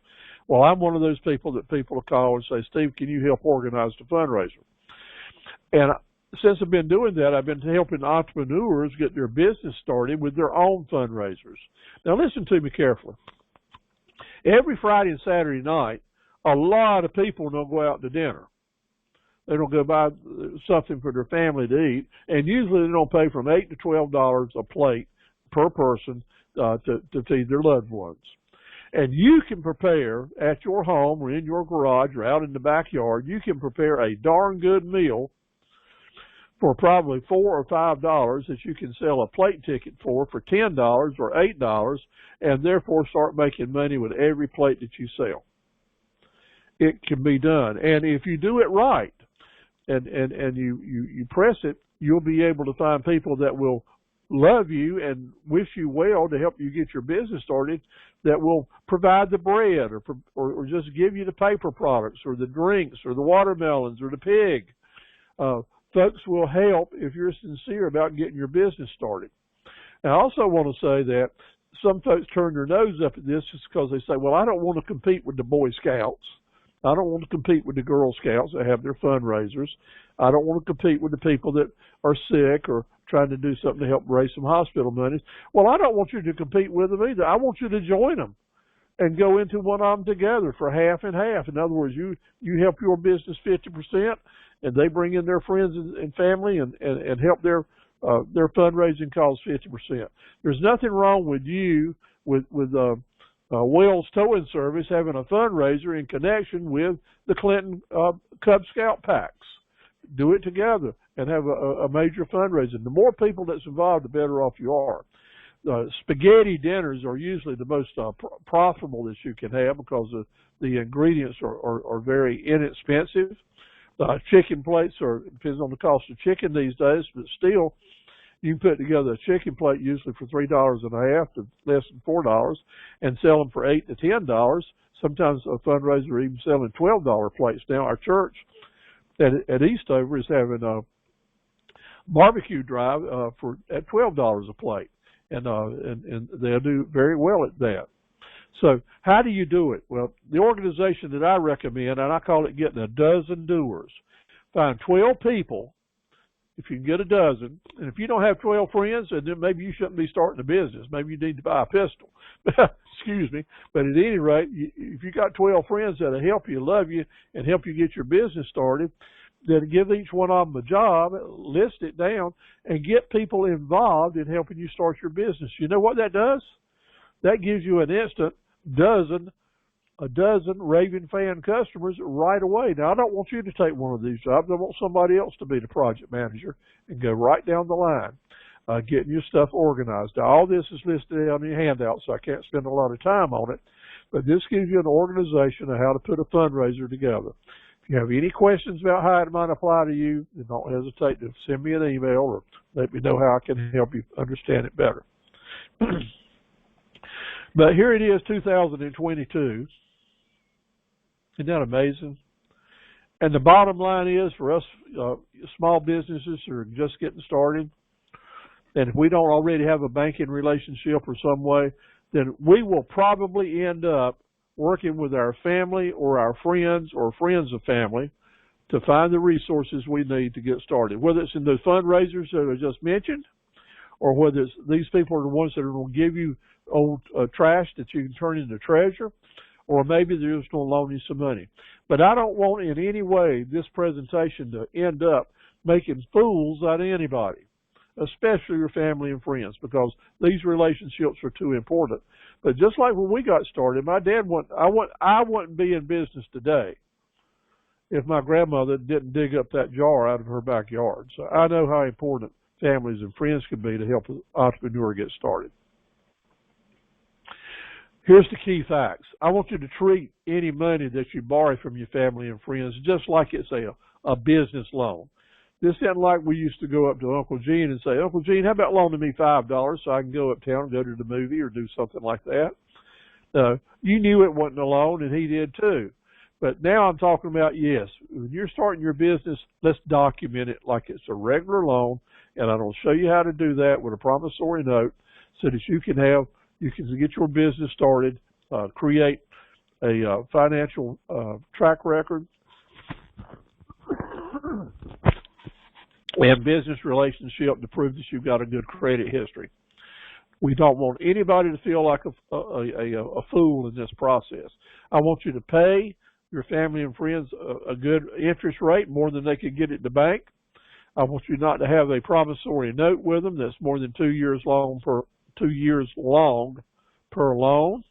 Well, I'm one of those people that people call and say, Steve, can you help organize the fundraiser? And since I've been doing that, I've been helping entrepreneurs get their business started with their own fundraisers. Now, listen to me carefully. Every Friday and Saturday night, a lot of people don't go out to dinner. They don't go buy something for their family to eat, and usually they don't pay from $8 to $12 a plate per person to feed their loved ones. And you can prepare at your home or in your garage or out in the backyard, you can prepare a darn good meal for probably $4 or $5 that you can sell a plate ticket for $10 or $8, and therefore start making money with every plate that you sell. It can be done. And if you do it right and you press it, you'll be able to find people that will love you and wish you well to help you get your business started, that will provide the bread or just give you the paper products or the drinks or the watermelons or the pig. Folks will help if you're sincere about getting your business started. And I also want to say that some folks turn their nose up at this just because they say, well, I don't want to compete with the Boy Scouts. I don't want to compete with the Girl Scouts that have their fundraisers. I don't want to compete with the people that are sick or trying to do something to help raise some hospital money. Well, I don't want you to compete with them either. I want you to join them and go into one of them together for half and half. In other words, you help your business 50%, and they bring in their friends and family and help their fundraising cause 50%. There's nothing wrong with you with Wells Towing Service having a fundraiser in connection with the Clinton Cub Scout packs. do it together and have a major fundraiser. The more people that's involved, the better off you are. Spaghetti dinners are usually the most profitable that you can have because the ingredients are very inexpensive. Chicken plates depends on the cost of chicken these days, but still, you can put together a chicken plate usually for $3.50 to less than $4 and sell them for $8 to $10. Sometimes a fundraiser even selling $12 plates. Now our church at Eastover is having a barbecue drive at $12 a plate, and they'll do very well at that. So how do you do it? Well, the organization that I recommend, and I call it getting a dozen doers. Find 12 people. If you can get a dozen, and if you don't have 12 friends, then maybe you shouldn't be starting a business. Maybe you need to buy a pistol. Excuse me. But at any rate, if you got 12 friends that'll help you, love you, and help you get your business started, then give each one of them a job, list it down, and get people involved in helping you start your business. You know what that does? That gives you an instant a dozen raving fan customers right away. Now, I don't want you to take one of these jobs. I want somebody else to be the project manager and go right down the line, getting your stuff organized. Now, all this is listed on your handout, so I can't spend a lot of time on it, but this gives you an organization of how to put a fundraiser together. If you have any questions about how it might apply to you, then don't hesitate to send me an email or let me know how I can help you understand it better. But here it is, 2022. Isn't that amazing? And the bottom line is for us small businesses who are just getting started, and if we don't already have a banking relationship or some way, then we will probably end up working with our family or our friends or friends of family to find the resources we need to get started, whether it's in those fundraisers that I just mentioned, or whether it's these people are the ones that are going to give you old trash that you can turn into treasure, or maybe they're just going to loan you some money. But I don't want in any way this presentation to end up making fools out of anybody, especially your family and friends, because these relationships are too important. But just like when we got started, my dad I wouldn't be in business today if my grandmother didn't dig up that jar out of her backyard. So I know how important families and friends can be to help an entrepreneur get started. Here's the key facts. I want you to treat any money that you borrow from your family and friends just like it's a business loan. This isn't like we used to go up to Uncle Gene and say, Uncle Gene, how about loaning me $5 so I can go uptown and go to the movie or do something like that? You knew it wasn't a loan, and he did too. But now I'm talking about, yes, when you're starting your business, let's document it like it's a regular loan, and I'm going to show you how to do that with a promissory note so that you can get your business started, create a financial track record, and business relationship to prove that you've got a good credit history. We don't want anybody to feel like a fool in this process. I want you to pay your family and friends a good interest rate, more than they could get at the bank. I want you not to have a promissory note with them that's more than 2 years long per loan.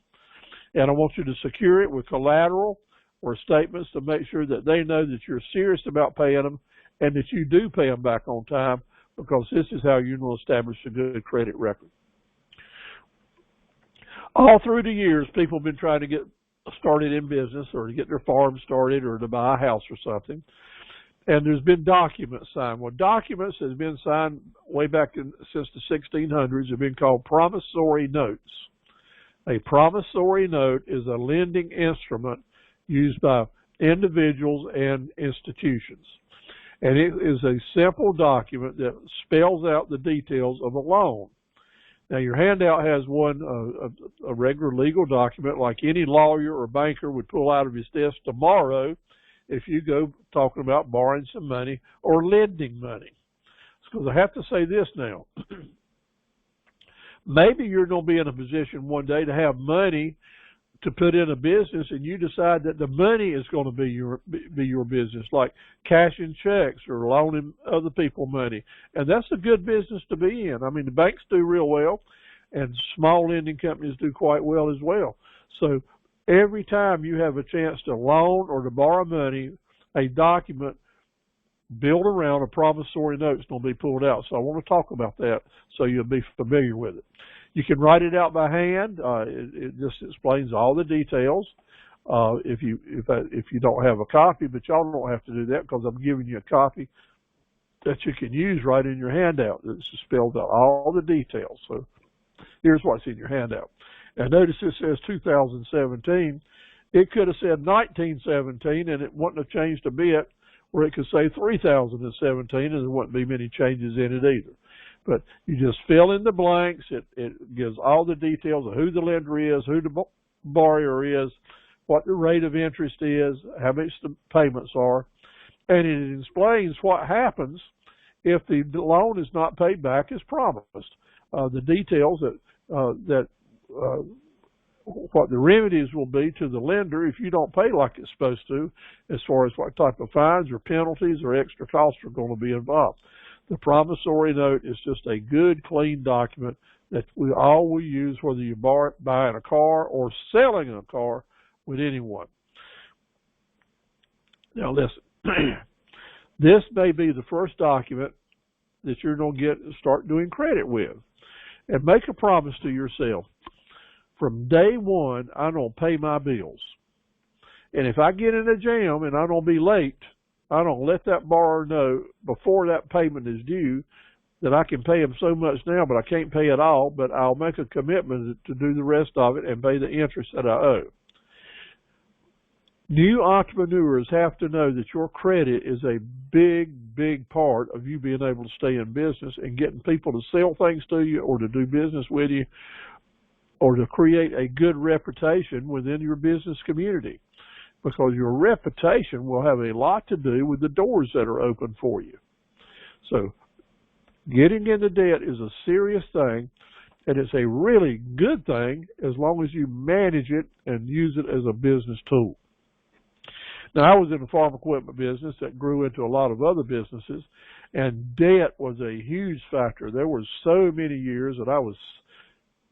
And I want you to secure it with collateral or statements to make sure that they know that you're serious about paying them and that you do pay them back on time, because this is how you will establish a good credit record. All through the years, people have been trying to get started in business or to get their farm started or to buy a house or something. And there's been documents signed. Well, documents that have been signed way back since the 1600s have been called promissory notes. A promissory note is a lending instrument used by individuals and institutions. And it is a simple document that spells out the details of a loan. Now, your handout has a regular legal document like any lawyer or banker would pull out of his desk tomorrow if you go talking about borrowing some money or lending money. Because I have to say this now. Maybe you're going to be in a position one day to have money to put in a business, and you decide that the money is going to be your business, like cashing checks or loaning other people money. And that's a good business to be in. I mean, the banks do real well, and small lending companies do quite well as well. So every time you have a chance to loan or to borrow money, a document built around a promissory note that's going to be pulled out. So I want to talk about that so you'll be familiar with it. You can write it out by hand. It just explains all the details. If you don't have a copy, but y'all don't have to do that because I'm giving you a copy that you can use right in your handout. It's spelled out all the details. So here's what's in your handout. And notice it says 2017. It could have said 1917, and it wouldn't have changed a bit, or it could say 3017, and there wouldn't be many changes in it either. But you just fill in the blanks. It gives all the details of who the lender is, who the borrower is, what the rate of interest is, how much the payments are, and it explains what happens if the loan is not paid back as promised. The details what the remedies will be to the lender if you don't pay like it's supposed to, as far as what type of fines or penalties or extra costs are going to be involved. The promissory note is just a good, clean document that we all will use whether you're buying a car or selling a car with anyone. Now listen, this may be the first document that you're going to start doing credit with. And make a promise to yourself. From day one, I'm going to pay my bills. And if I get in a jam and I'm going to be late, I don't let that borrower know before that payment is due that I can pay him so much now, but I can't pay it all, but I'll make a commitment to do the rest of it and pay the interest that I owe. New entrepreneurs have to know that your credit is a big, big part of you being able to stay in business and getting people to sell things to you or to do business with you or to create a good reputation within your business community, because your reputation will have a lot to do with the doors that are open for you. So getting into debt is a serious thing, and it's a really good thing as long as you manage it and use it as a business tool. Now, I was in the farm equipment business that grew into a lot of other businesses, and debt was a huge factor. There were so many years that I was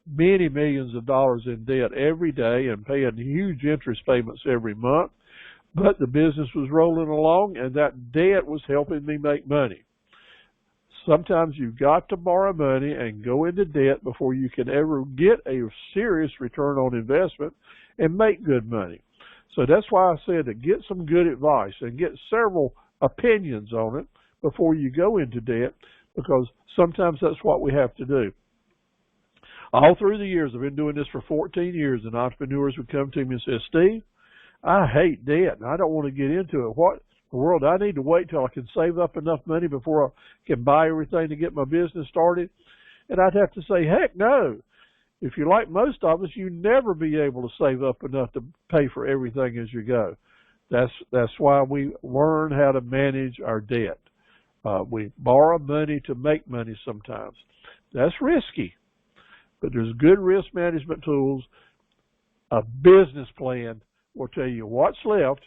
many millions of dollars in debt every day and paying huge interest payments every month, but the business was rolling along, and that debt was helping me make money. Sometimes you've got to borrow money and go into debt before you can ever get a serious return on investment and make good money. So that's why I said to get some good advice and get several opinions on it before you go into debt, because sometimes that's what we have to do. All through the years, I've been doing this for 14 years, and entrepreneurs would come to me and say, Steve, I hate debt, and I don't want to get into it. What in the world, I need to wait till I can save up enough money before I can buy everything to get my business started? And I'd have to say, heck no. If you're like most of us, you never be able to save up enough to pay for everything as you go. That's why we learn how to manage our debt. We borrow money to make money sometimes. That's risky, but there's good risk management tools. A business plan will tell you what's left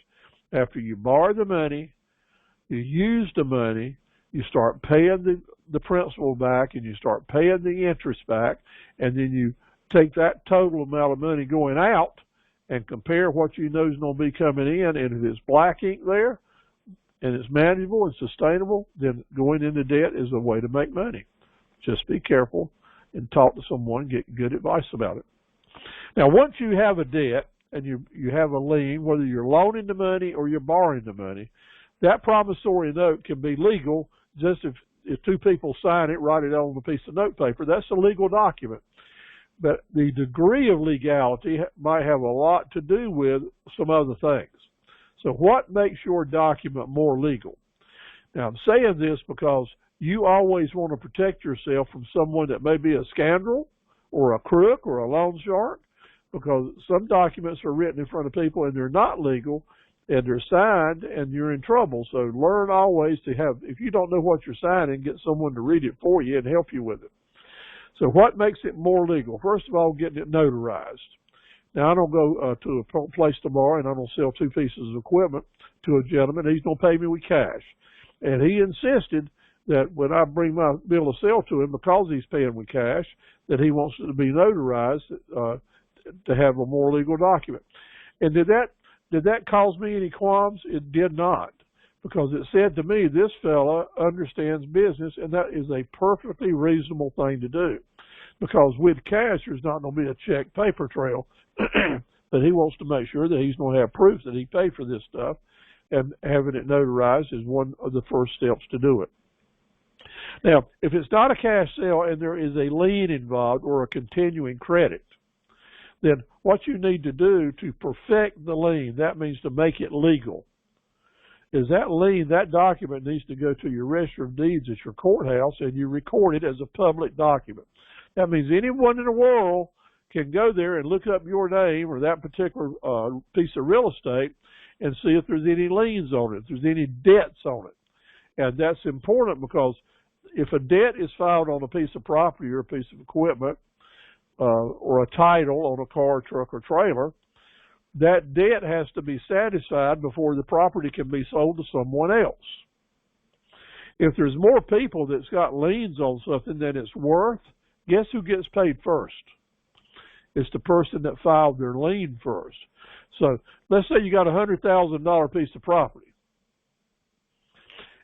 after you borrow the money, you use the money, you start paying the principal back, and you start paying the interest back, and then you take that total amount of money going out and compare what you know is going to be coming in, and if it's black ink there and it's manageable and sustainable, then going into debt is a way to make money. Just be careful and talk to someone, get good advice about it. Now, once you have a debt and you have a lien, whether you're loaning the money or you're borrowing the money, that promissory note can be legal just if two people sign it, write it on a piece of note paper. That's a legal document. But the degree of legality might have a lot to do with some other things. So what makes your document more legal? Now, I'm saying this because you always want to protect yourself from someone that may be a scoundrel or a crook or a loan shark, because some documents are written in front of people and they're not legal and they're signed and you're in trouble. So learn always to have, if you don't know what you're signing, get someone to read it for you and help you with it. So what makes it more legal? First of all, getting it notarized. Now, I don't go to a place tomorrow and I don't sell two pieces of equipment to a gentleman. He's going to pay me with cash. And he insisted that when I bring my bill of sale to him, because he's paying with cash, that he wants it to be notarized to have a more legal document. And did that cause me any qualms? It did not, because it said to me, this fella understands business, and that is a perfectly reasonable thing to do. Because with cash, there's not going to be a check paper trail, but he wants to make sure that he's going to have proof that he paid for this stuff, and having it notarized is one of the first steps to do it. Now, if it's not a cash sale and there is a lien involved or a continuing credit, then what you need to do to perfect the lien, that means to make it legal, is that lien, that document needs to go to your register of deeds at your courthouse and you record it as a public document. That means anyone in the world can go there and look up your name or that particular piece of real estate and see if there's any liens on it, if there's any debts on it. And that's important because if a debt is filed on a piece of property or a piece of equipment or a title on a car, truck, or trailer, that debt has to be satisfied before the property can be sold to someone else. If there's more people that's got liens on something than it's worth, guess who gets paid first? It's the person that filed their lien first. So let's say you got a $100,000 piece of property,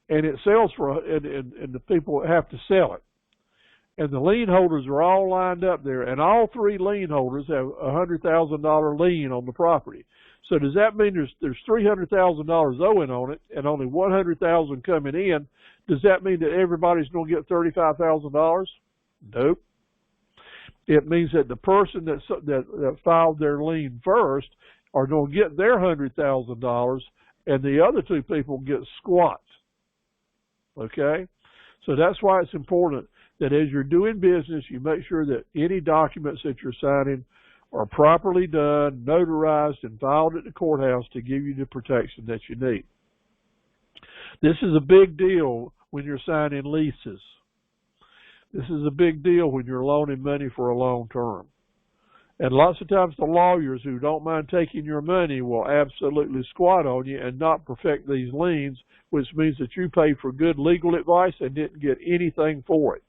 and it sells for, and the people have to sell it. And the lien holders are all lined up there, and all three lien holders have a $100,000 lien on the property. So does that mean there's $300,000 owing on it, and only $100,000 coming in? Does that mean that everybody's going to get $35,000? Nope. It means that the person that filed their lien first are going to get their $100,000, and the other two people get squat. Okay? So that's why it's important that as you're doing business, you make sure that any documents that you're signing are properly done, notarized, and filed at the courthouse to give you the protection that you need. This is a big deal when you're signing leases. This is a big deal when you're loaning money for a long term. And lots of times the lawyers who don't mind taking your money will absolutely squat on you and not perfect these liens, which means that you paid for good legal advice and didn't get anything for it.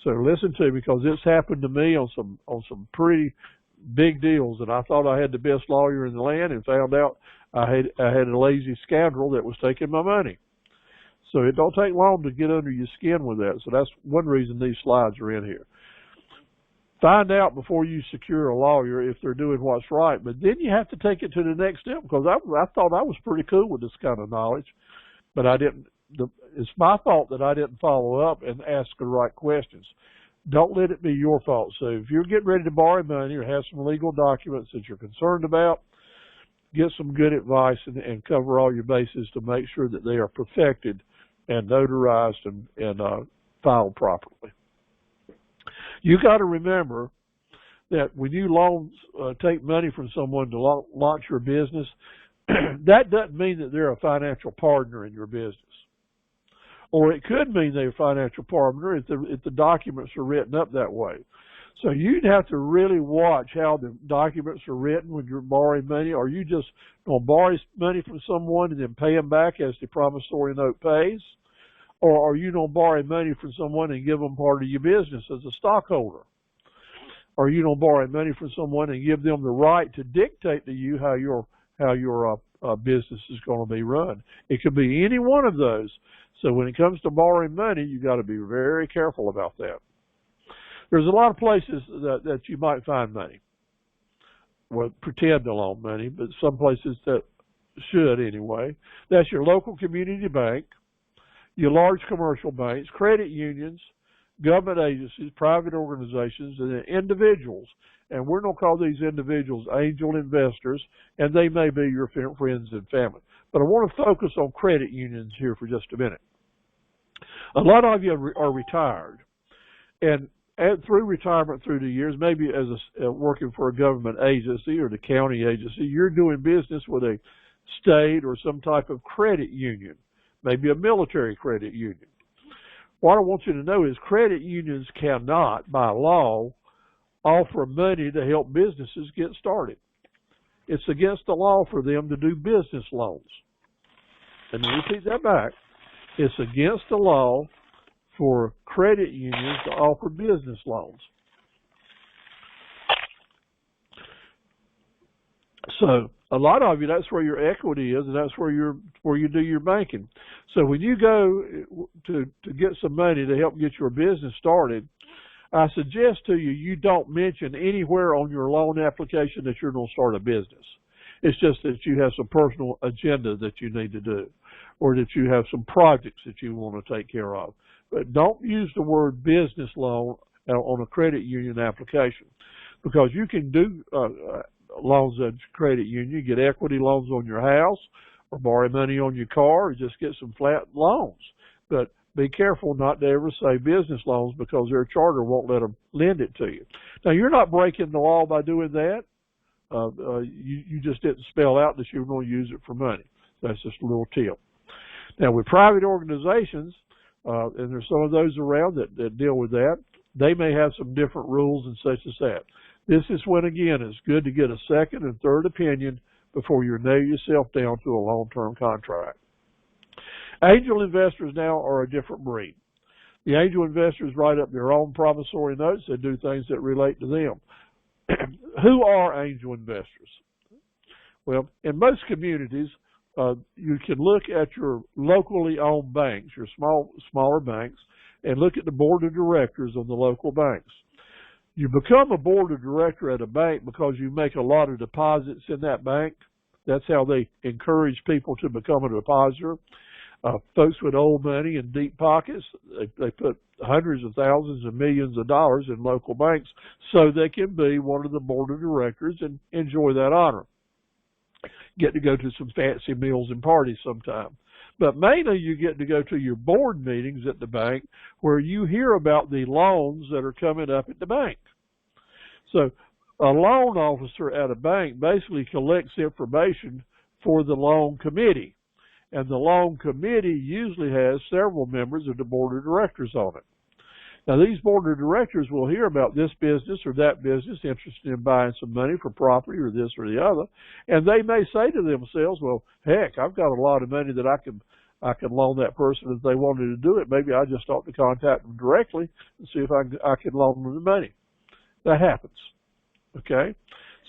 So listen to me, because it's happened to me on some pretty big deals, and I thought I had the best lawyer in the land and found out I had a lazy scoundrel that was taking my money. So it don't take long to get under your skin with that. So that's one reason these slides are in here. Find out before you secure a lawyer if they're doing what's right, but then you have to take it to the next step, because I thought I was pretty cool with this kind of knowledge, but I didn't. It's my fault that I didn't follow up and ask the right questions. Don't let it be your fault. So if you're getting ready to borrow money or have some legal documents that you're concerned about, get some good advice and cover all your bases to make sure that they are perfected and notarized and filed properly. You got to remember that when you take money from someone to launch your business, that doesn't mean that they're a financial partner in your business. Or it could mean they're a financial partner if the documents are written up that way. So you'd have to really watch how the documents are written when you're borrowing money. Are you just going to borrow money from someone and then pay them back as the promissory note pays? Or are you going to borrow money from someone and give them part of your business as a stockholder? Or are you going to borrow money from someone and give them the right to dictate to you how your business is going to be run? It could be any one of those. So when it comes to borrowing money, you got to be very careful about that. There's a lot of places that you might find money. Well, pretend to loan money, but some places that should anyway. That's your local community bank, your large commercial banks, credit unions, government agencies, private organizations, and then individuals. And we're going to call these individuals angel investors, and they may be your friends and family. But I want to focus on credit unions here for just a minute. A lot of you are retired, and through retirement through the years, maybe as working for a government agency or the county agency, you're doing business with a state or some type of credit union, maybe a military credit union. What I want you to know is credit unions cannot, by law, offer money to help businesses get started. It's against the law for them to do business loans. And repeat that back. It's against the law for credit unions to offer business loans. So a lot of you, that's where your equity is, and that's where you do your banking. So when you go to get some money to help get your business started, I suggest to you, you don't mention anywhere on your loan application that you're going to start a business. It's just that you have some personal agenda that you need to do, or that you have some projects that you want to take care of. But don't use the word business loan on a credit union application, because you can do loans at credit union, get equity loans on your house, or borrow money on your car, or just get some flat loans. But be careful not to ever say business loans, because their charter won't let them lend it to you. Now, you're not breaking the law by doing that. You just didn't spell out that you were going to use it for money. That's just a little tip. Now, with private organizations, and there's some of those around that deal with that, they may have some different rules and such as that. This is when, again, it's good to get a second and third opinion before you nail yourself down to a long-term contract. Angel investors now are a different breed. The angel investors write up their own promissory notes. They do things that relate to them. Who are angel investors? Well, in most communities, you can look at your locally owned banks, your smaller banks, and look at the board of directors of the local banks. You become a board of director at a bank because you make a lot of deposits in that bank. That's how they encourage people to become a depositor. Folks with old money and deep pockets, they put hundreds of thousands and millions of dollars in local banks so they can be one of the board of directors and enjoy that honor. Get to go to some fancy meals and parties sometime. But mainly you get to go to your board meetings at the bank where you hear about the loans that are coming up at the bank. So a loan officer at a bank basically collects information for the loan committee. And the loan committee usually has several members of the board of directors on it. Now, these board of directors will hear about this business or that business, interested in buying some money for property or this or the other, and they may say to themselves, well, heck, I've got a lot of money that I can loan that person if they wanted to do it. Maybe I just ought to contact them directly and see if I can loan them the money. That happens, okay?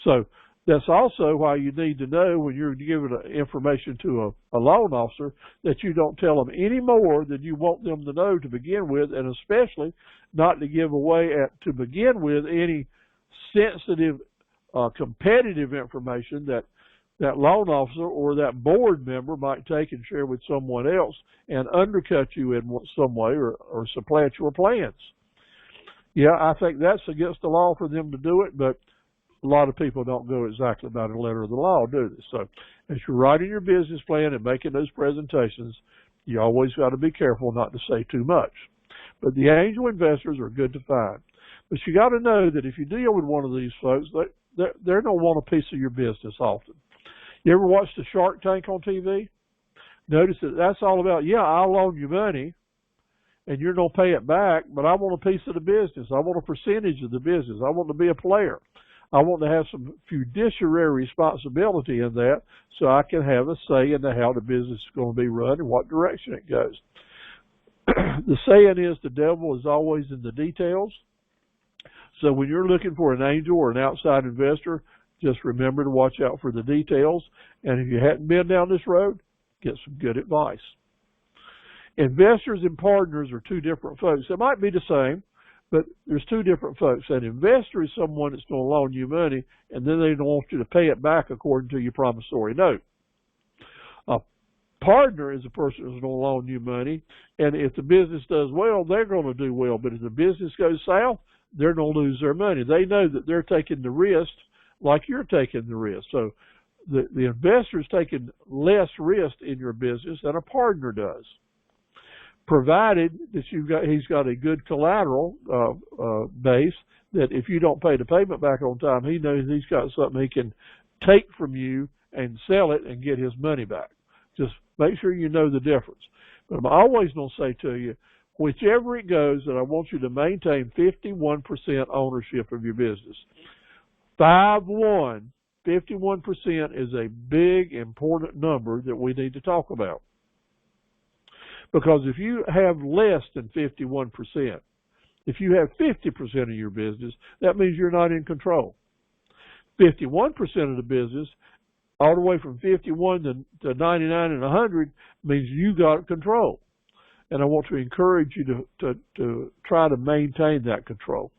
So that's also why you need to know when you're giving information to a loan officer that you don't tell them any more than you want them to know to begin with, and especially not to give away to begin with any sensitive, competitive information that loan officer or that board member might take and share with someone else and undercut you in some way or supplant your plans. Yeah, I think that's against the law for them to do it, but a lot of people don't go exactly by the letter of the law, do they? So as you're writing your business plan and making those presentations, you always got to be careful not to say too much. But the angel investors are good to find. But you got to know that if you deal with one of these folks, they're going to want a piece of your business often. You ever watch the Shark Tank on TV? Notice that that's all about, yeah, I'll loan you money, and you're going to pay it back, but I want a piece of the business. I want a percentage of the business. I want to be a player. I want to have some fiduciary responsibility in that so I can have a say in how the business is going to be run and what direction it goes. The saying is the devil is always in the details. So when you're looking for an angel or an outside investor, just remember to watch out for the details. And if you hadn't been down this road, get some good advice. Investors and partners are two different folks. They might be the same, but there's two different folks. An investor is someone that's going to loan you money, and then they don't want you to pay it back according to your promissory note. A partner is a person who's going to loan you money, and if the business does well, they're going to do well. But if the business goes south, they're going to lose their money. They know that they're taking the risk like you're taking the risk. So the investor's taking less risk in your business than a partner does, provided that he's got a good collateral base, that if you don't pay the payment back on time, he knows he's got something he can take from you and sell it and get his money back. Just make sure you know the difference. But I'm always going to say to you, whichever it goes, that I want you to maintain 51% ownership of your business. 51% is a big, important number that we need to talk about. Because if you have less than 51%, if you have 50% of your business, that means you're not in control. 51% of the business all the way from 51 to 99 and 100 means you got control. And I want to encourage you to try to maintain that control.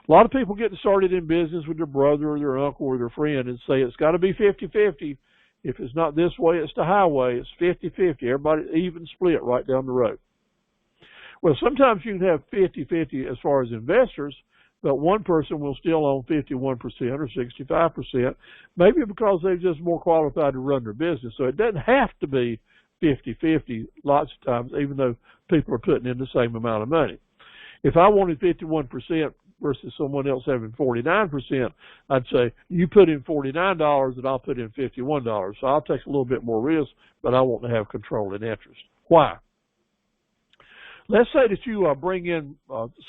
A lot of people get started in business with their brother or their uncle or their friend and say it's got to be 50-50. If it's not this way, it's the highway. It's 50-50. Everybody even split right down the road. Well, sometimes you can have 50-50 as far as investors, but one person will still own 51% or 65%, maybe because they're just more qualified to run their business. So it doesn't have to be 50-50 lots of times, even though people are putting in the same amount of money. If I wanted 51% versus someone else having 49%, I'd say you put in $49 and I'll put in $51. So I'll take a little bit more risk, but I want to have control and interest. Why? Let's say that you bring in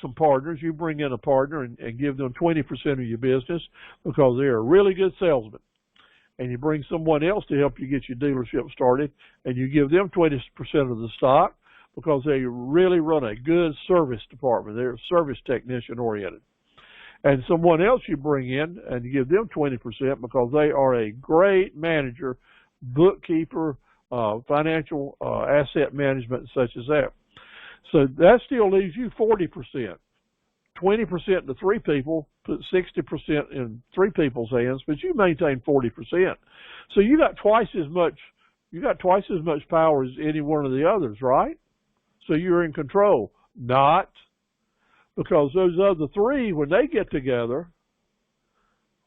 some partners. You bring in a partner and give them 20% of your business because they're a really good salesman. And you bring someone else to help you get your dealership started, and you give them 20% of the stock because they really run a good service department. They're service technician oriented. And someone else you bring in and you give them 20% because they are a great manager, bookkeeper, financial asset management, such as that. So that still leaves you 40%. 20% to three people, put 60% in three people's hands, but you maintain 40%. So you got twice as much power as any one of the others, right? So you're in control. Not, because those other three, when they get together,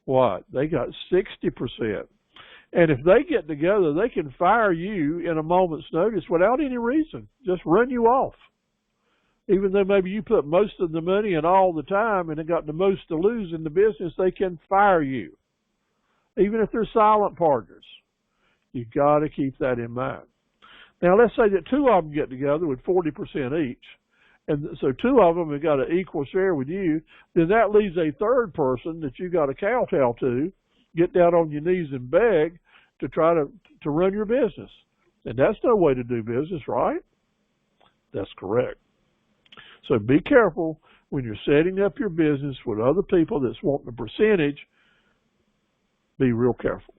what? They got 60%. And if they get together, they can fire you in a moment's notice without any reason. Just run you off. Even though maybe you put most of the money in all the time and they got the most to lose in the business, they can fire you. Even if they're silent partners. You got to keep that in mind. Now, let's say that two of them get together with 40% each. And so two of them have got an equal share with you. Then that leaves a third person that you got to kowtow to, get down on your knees and beg to try to run your business. And that's no way to do business, right? That's correct. So be careful when you're setting up your business with other people that's wanting a percentage. Be real careful.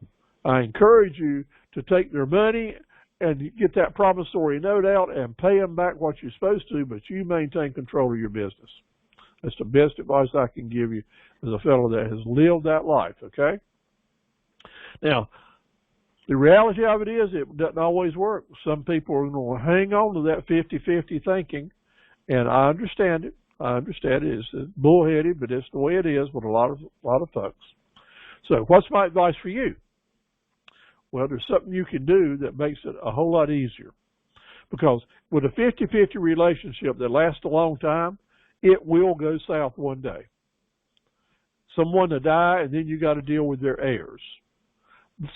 I encourage you to take their money and get that promissory note out and pay them back what you're supposed to, but you maintain control of your business. That's the best advice I can give you as a fellow that has lived that life, okay? Now, the reality of it is it doesn't always work. Some people are going to hang on to that 50-50 thinking. And I understand it. I understand it. It's bullheaded, but it's the way it is with a lot of folks. So what's my advice for you? Well, there's something you can do that makes it a whole lot easier. Because with a 50-50 relationship that lasts a long time, it will go south one day. Someone will die, and then you got to deal with their heirs.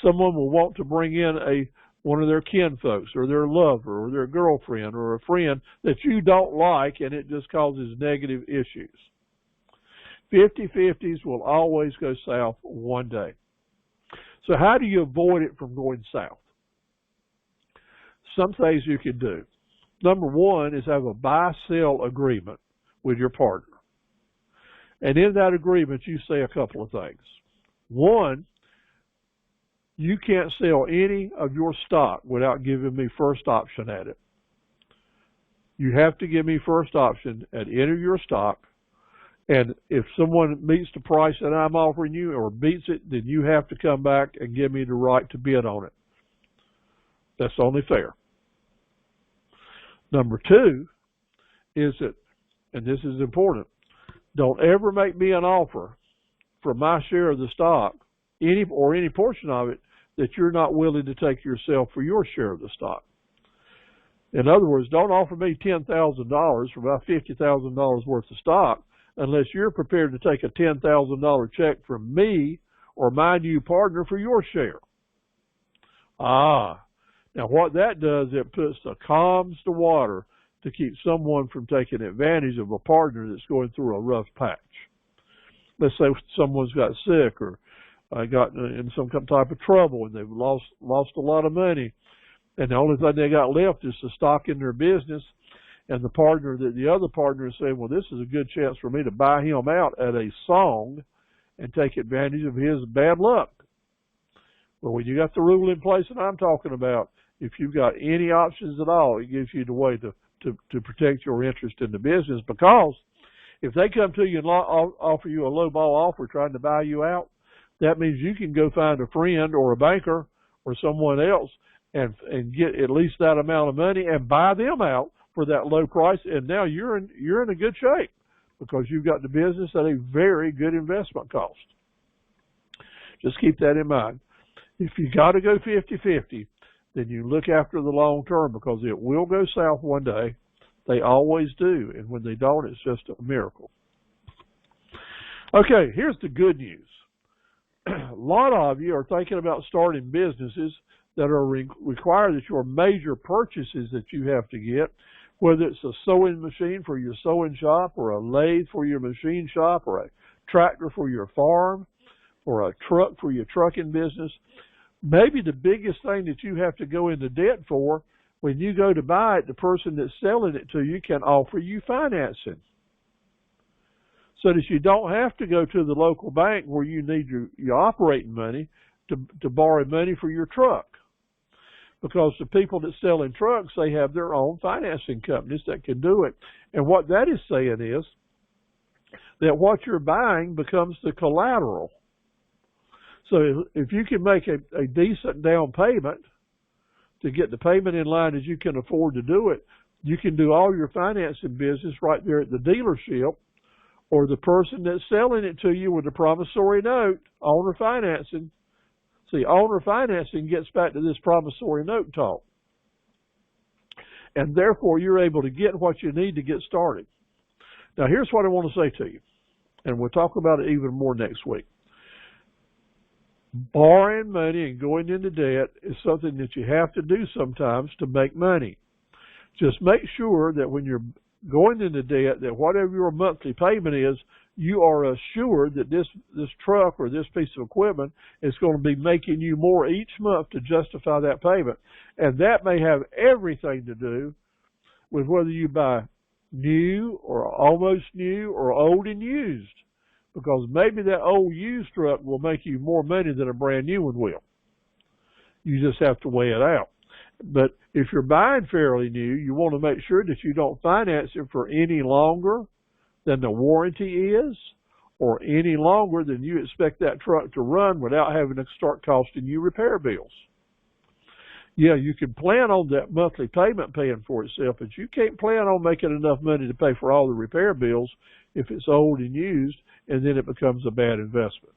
Someone will want to bring in one of their kin folks or their lover or their girlfriend or a friend that you don't like, and it just causes negative issues. 50-50s will always go south one day. So how do you avoid it from going south? Some things you can do. Number one is have a buy-sell agreement with your partner. And in that agreement, you say a couple of things. One, you can't sell any of your stock without giving me first option at it. You have to give me first option at any of your stock. And if someone meets the price that I'm offering you or beats it, then you have to come back and give me the right to bid on it. That's only fair. Number two is that, and this is important, don't ever make me an offer for my share of the stock, any portion of it, that you're not willing to take yourself for your share of the stock. In other words, don't offer me $10,000 for about $50,000 worth of stock unless you're prepared to take a $10,000 check from me or my new partner for your share. Now what that does, it puts the calms to water to keep someone from taking advantage of a partner that's going through a rough patch. Let's say someone's got sick or got in some type of trouble and they've lost a lot of money, and the only thing they got left is the stock in their business, and the other partner is saying, well, this is a good chance for me to buy him out at a song and take advantage of his bad luck. But when you got the rule in place that I'm talking about, if you've got any options at all, it gives you the way to protect your interest in the business, because if they come to you and offer you a low ball offer trying to buy you out, that means you can go find a friend or a banker or someone else and get at least that amount of money and buy them out for that low price, and now you're in a good shape because you've got the business at a very good investment cost. Just keep that in mind. If you got to go 50-50, then you look after the long term, because it will go south one day. They always do, and when they don't, it's just a miracle. Okay, here's the good news. A lot of you are thinking about starting businesses that are require that your major purchases that you have to get, whether it's a sewing machine for your sewing shop, or a lathe for your machine shop, or a tractor for your farm, or a truck for your trucking business. Maybe the biggest thing that you have to go into debt for, when you go to buy it, the person that's selling it to you can offer you financing, so that you don't have to go to the local bank where you need your operating money to borrow money for your truck. Because the people that sell in trucks, they have their own financing companies that can do it. And what that is saying is that what you're buying becomes the collateral. So if you can make a decent down payment to get the payment in line as you can afford to do it, you can do all your financing business right there at the dealership, or the person that's selling it to you with a promissory note, owner financing. See, owner financing gets back to this promissory note talk. And therefore, you're able to get what you need to get started. Now, here's what I want to say to you, and we'll talk about it even more next week. Borrowing money and going into debt is something that you have to do sometimes to make money. Just make sure that when you're going into debt, that whatever your monthly payment is, you are assured that this truck or this piece of equipment is going to be making you more each month to justify that payment. And that may have everything to do with whether you buy new or almost new or old and used. Because maybe that old used truck will make you more money than a brand new one will. You just have to weigh it out. But if you're buying fairly new, you want to make sure that you don't finance it for any longer than the warranty is, or any longer than you expect that truck to run without having to start costing you repair bills. Yeah, you can plan on that monthly payment paying for itself, but you can't plan on making enough money to pay for all the repair bills if it's old and used, and then it becomes a bad investment.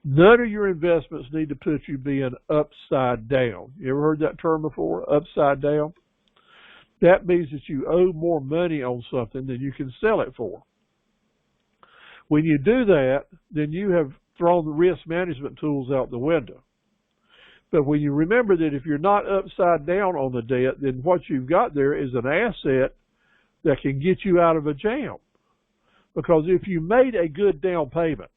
None of your investments need to put you being upside down. You ever heard that term before, upside down? That means that you owe more money on something than you can sell it for. When you do that, then you have thrown the risk management tools out the window. But when you remember that if you're not upside down on the debt, then what you've got there is an asset that can get you out of a jam. Because if you made a good down payment,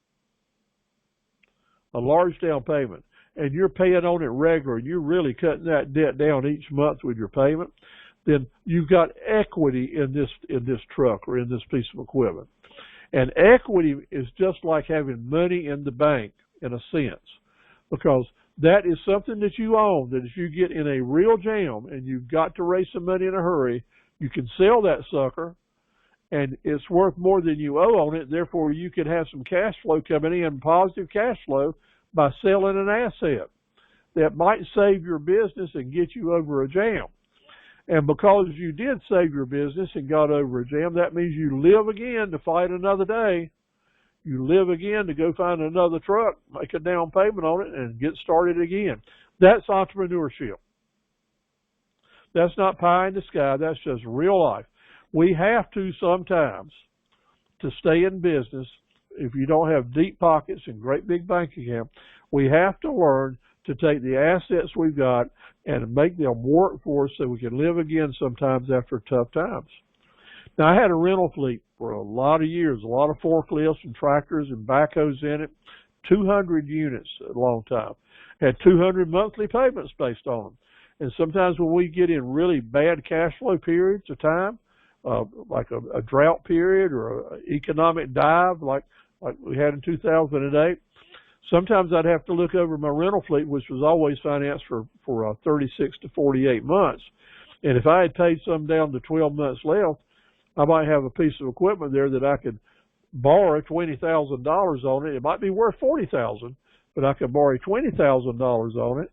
a large down payment, and you're paying on it regular, and you're really cutting that debt down each month with your payment, then you've got equity in this truck or in this piece of equipment. And equity is just like having money in the bank in a sense, because that is something that you own, that if you get in a real jam and you've got to raise some money in a hurry, you can sell that sucker, and it's worth more than you owe on it. Therefore, you can have some cash flow coming in, positive cash flow, by selling an asset that might save your business and get you over a jam. And because you did save your business and got over a jam, that means you live again to fight another day. You live again to go find another truck, make a down payment on it, and get started again. That's entrepreneurship. That's not pie in the sky. That's just real life. We have to sometimes, to stay in business, if you don't have deep pockets and great big bank account, we have to learn to take the assets we've got and make them work for us so we can live again sometimes after tough times. Now, I had a rental fleet for a lot of years, a lot of forklifts and tractors and backhoes in it, 200 units a long time. Had 200 monthly payments based on them. And sometimes when we get in really bad cash flow periods of time, like a drought period or an economic dive like we had in 2008, Sometimes I'd have to look over my rental fleet, which was always financed for 36 to 48 months. And if I had paid some down to 12 months left, I might have a piece of equipment there that I could borrow $20,000 on it. It might be worth $40,000, but I could borrow $20,000 on it,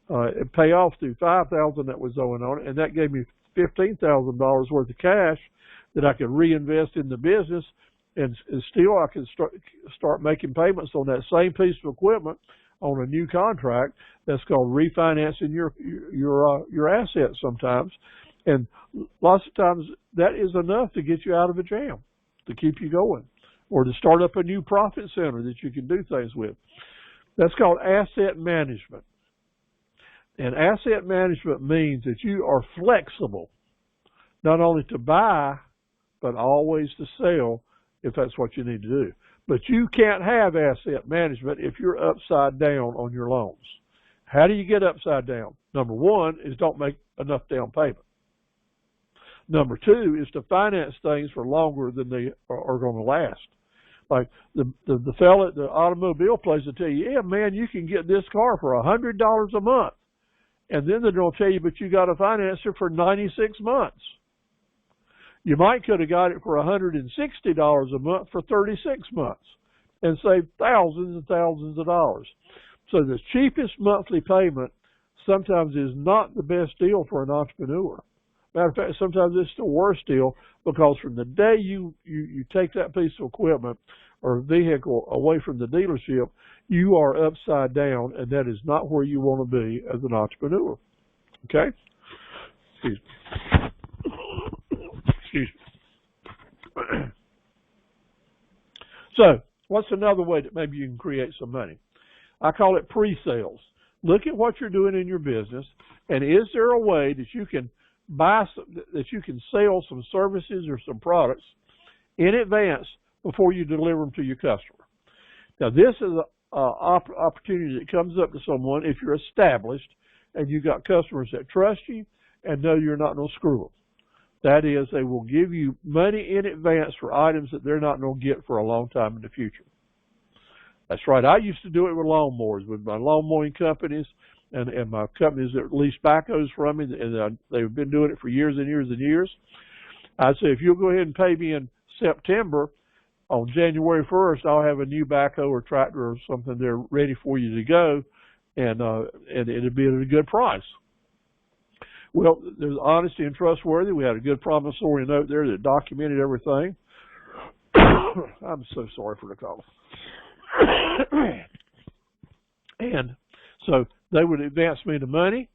and pay off the $5,000 that was owing on it, and that gave me $15,000 worth of cash that I could reinvest in the business, and still I can start making payments on that same piece of equipment on a new contract. That's called refinancing your assets sometimes, and lots of times that is enough to get you out of a jam, to keep you going, or to start up a new profit center that you can do things with. That's called asset management. And asset management means that you are flexible, not only to buy, but always to sell if that's what you need to do. But you can't have asset management if you're upside down on your loans. How do you get upside down? Number one is don't make enough down payment. Number two is to finance things for longer than they are going to last. Like the fellow at the automobile place will tell you, yeah, man, you can get this car for $100 a month. And then they're going to tell you, but you got to finance it for 96 months. You might could have got it for $160 a month for 36 months and saved thousands and thousands of dollars. So the cheapest monthly payment sometimes is not the best deal for an entrepreneur. Matter of fact, sometimes it's the worst deal, because from the day you take that piece of equipment or vehicle away from the dealership, you are upside down, and that is not where you want to be as an entrepreneur. Okay? Excuse me. Excuse me. So, what's another way that maybe you can create some money? I call it pre-sales. Look at what you're doing in your business, and is there a way that you can sell some services or some products in advance before you deliver them to your customer? Now, this is an opportunity that comes up to someone if you're established and you've got customers that trust you and know you're not going to screw them. That is, they will give you money in advance for items that they're not going to get for a long time in the future. That's right. I used to do it with lawnmowers, with my lawn mowing companies and my companies that lease backhoes from me, and they've been doing it for years and years and years. I'd say, if you'll go ahead and pay me in September, on January 1st, I'll have a new backhoe or tractor or something there ready for you to go, and it'll be at a good price. Well, there's honesty and trustworthy. We had a good promissory note there that documented everything. I'm so sorry for the cough. And so they would advance me the money.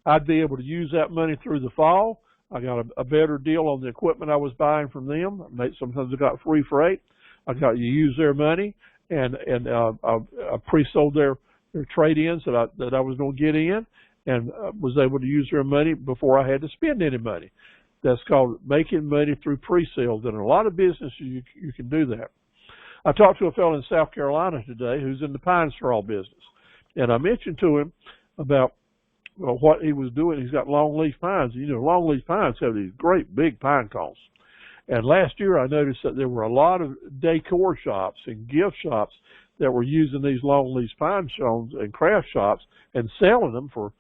I'd be able to use that money through the fall. I got a better deal on the equipment I was buying from them. Sometimes I got free freight. I got to use their money, and I pre-sold their trade-ins that I was going to get in, and was able to use their money before I had to spend any money. That's called making money through pre-sales. And in a lot of businesses, you can do that. I talked to a fellow in South Carolina today who's in the pine straw business, and I mentioned to him about what he was doing. He's got longleaf pines. You know, longleaf pines have these great big pine cones. And last year I noticed that there were a lot of decor shops and gift shops that were using these longleaf pine cones and craft shops and selling them for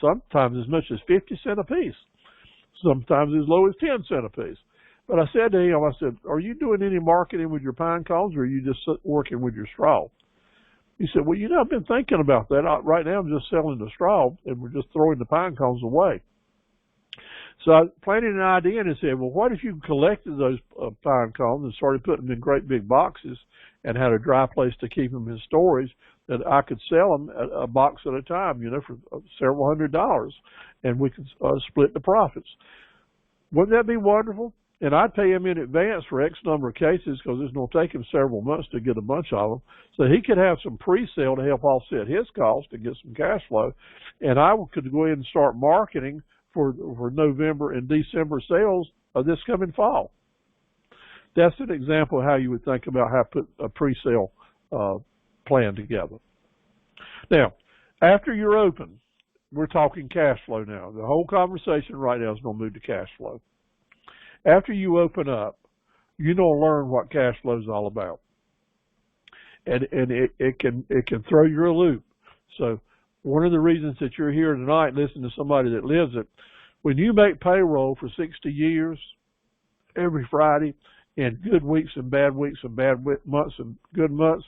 sometimes as much as 50 cents a piece, sometimes as low as 10 cents a piece. But I said to him, I said, are you doing any marketing with your pine cones, or are you just working with your straw? He said, well, you know, I've been thinking about that. Right now I'm just selling the straw, and we're just throwing the pine cones away. So I planted an idea and said, well, what if you collected those pine cones and started putting them in great big boxes and had a dry place to keep them in storage, that I could sell them a box at a time, you know, for several $100s, and we could split the profits. Wouldn't that be wonderful? And I'd pay him in advance for X number of cases, because it's going to take him several months to get a bunch of them. So he could have some pre-sale to help offset his cost and get some cash flow. And I could go ahead and start marketing for November and December sales of this coming fall. That's an example of how you would think about how to put a pre-sale plan together. Now, after you're open, we're talking cash flow now. The whole conversation right now is going to move to cash flow. After you open up, you're going to learn what cash flow is all about. and it can throw you a loop. So one of the reasons that you're here tonight, listening to somebody that lives it, when you make payroll for 60 years, every Friday, in good weeks and bad months and good months,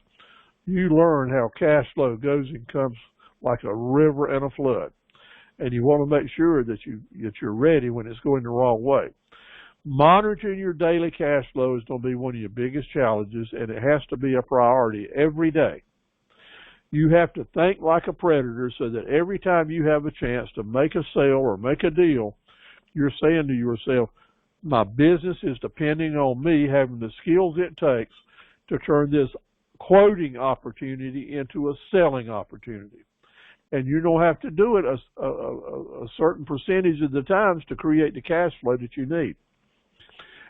you learn how cash flow goes and comes like a river and a flood. And you want to make sure that you're ready when it's going the wrong way. Monitoring your daily cash flow is going to be one of your biggest challenges, and it has to be a priority every day. You have to think like a predator so that every time you have a chance to make a sale or make a deal, you're saying to yourself, my business is depending on me having the skills it takes to turn this quoting opportunity into a selling opportunity. And you don't have to do it a certain percentage of the times to create the cash flow that you need.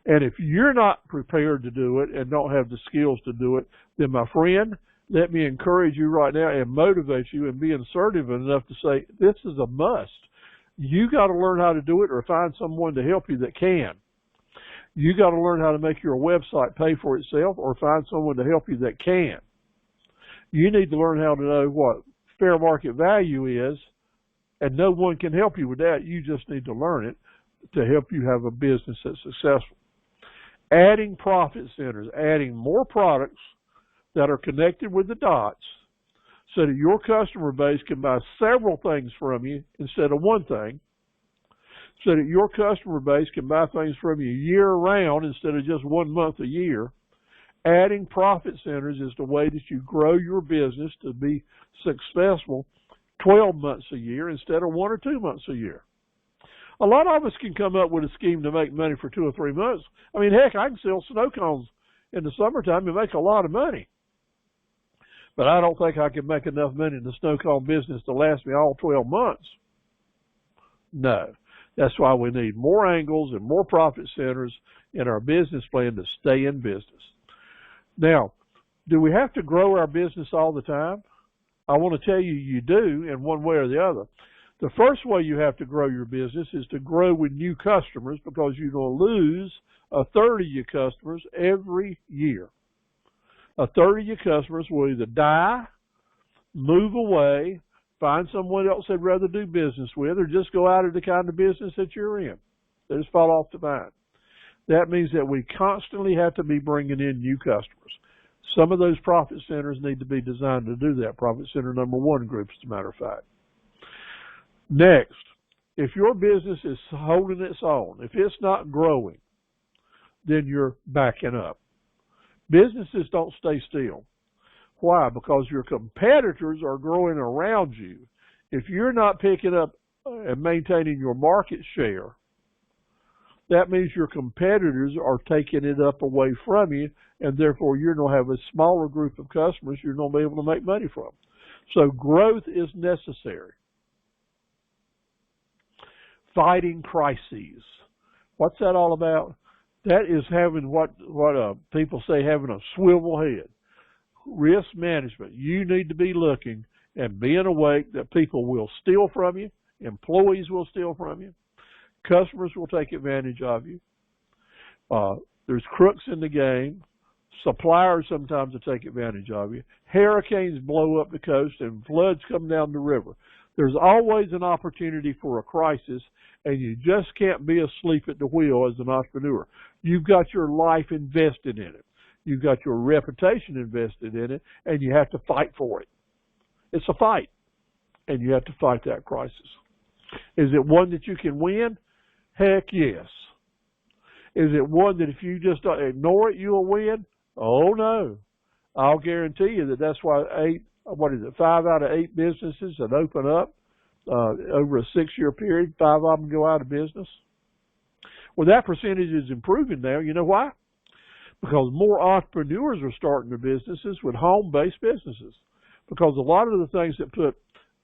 And if you're not prepared to do it and don't have the skills to do it, then my friend, let me encourage you right now and motivate you and be assertive enough to say, this is a must. You got to learn how to do it or find someone to help you that can. You got to learn how to make your website pay for itself or find someone to help you that can. You need to learn how to know what fair market value is, and no one can help you with that. You just need to learn it to help you have a business that's successful. Adding profit centers, adding more products that are connected with the dots so that your customer base can buy several things from you instead of one thing, so that your customer base can buy things from you year-round instead of just 1 month a year. Adding profit centers is the way that you grow your business to be successful 12 months a year instead of 1 or 2 months a year. A lot of us can come up with a scheme to make money for 2 or 3 months. I mean, heck, I can sell snow cones in the summertime and make a lot of money. But I don't think I can make enough money in the snow cone business to last me all 12 months. No. That's why we need more angles and more profit centers in our business plan to stay in business. Now, do we have to grow our business all the time? I want to tell you, you do in one way or the other. The first way you have to grow your business is to grow with new customers, because you're going to lose a third of your customers every year. A third of your customers will either die, move away, find someone else they'd rather do business with, or just go out of the kind of business that you're in. They just fall off the vine. That means that we constantly have to be bringing in new customers. Some of those profit centers need to be designed to do that. Profit center number 1 group, as a matter of fact. Next, if your business is holding its own, if it's not growing, then you're backing up. Businesses don't stay still. Why? Because your competitors are growing around you. If you're not picking up and maintaining your market share, that means your competitors are taking it up away from you, and therefore you're going to have a smaller group of customers you're going to be able to make money from. So growth is necessary. Fighting crises. What's that all about? That is having what people say, having a swivel head. Risk management. You need to be looking and being awake that people will steal from you, employees will steal from you, customers will take advantage of you. There's crooks in the game. Suppliers sometimes will take advantage of you. Hurricanes blow up the coast and floods come down the river. There's always an opportunity for a crisis, and you just can't be asleep at the wheel as an entrepreneur. You've got your life invested in it. You've got your reputation invested in it, and you have to fight for it. It's a fight, and you have to fight that crisis. Is it one that you can win? Heck yes. Is it one that if you just ignore it, you'll win? Oh, no. I'll guarantee you that's why 5 out of 8 businesses that open up over a 6-year period, 5 of them go out of business. Well, that percentage is improving now. You know why? Because more entrepreneurs are starting their businesses with home-based businesses. Because a lot of the things that put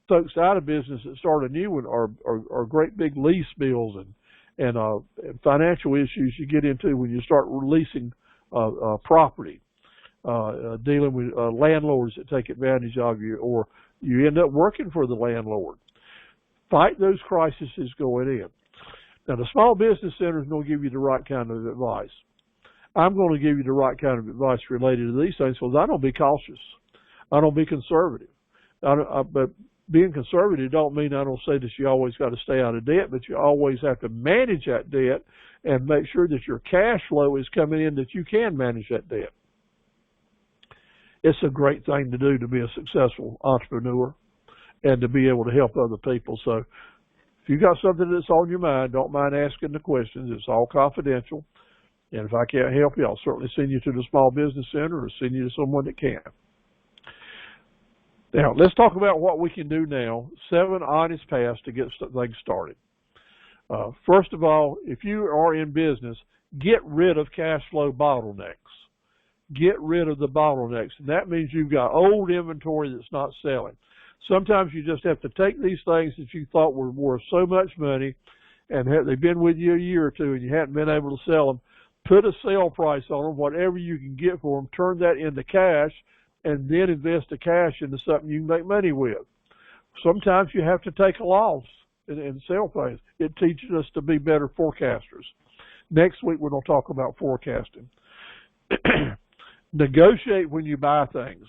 folks out of business that start a new one are great big lease bills and financial issues you get into when you start releasing property, dealing with landlords that take advantage of you, or you end up working for the landlord. Fight those crises going in. Now, the Small Business Center is going to give you the right kind of advice. I'm going to give you the right kind of advice related to these things because I don't be cautious. I don't be conservative. But being conservative don't mean I don't say that you always got to stay out of debt, but you always have to manage that debt and make sure that your cash flow is coming in that you can manage that debt. It's a great thing to do to be a successful entrepreneur and to be able to help other people. So if you got something that's on your mind, don't mind asking the questions. It's all confidential. And if I can't help you, I'll certainly send you to the Small Business Center or send you to someone that can. Now, let's talk about what we can do now. 7 honest paths to get things started. First of all, if you are in business, get rid of cash flow bottlenecks. Get rid of the bottlenecks. And that means you've got old inventory that's not selling. Sometimes you just have to take these things that you thought were worth so much money and they've been with you a year or two and you hadn't been able to sell them. Put a sale price on them, whatever you can get for them, turn that into cash, and then invest the cash into something you can make money with. Sometimes you have to take a loss and sell things. It teaches us to be better forecasters. Next week we're going to talk about forecasting. Negotiate when you buy things.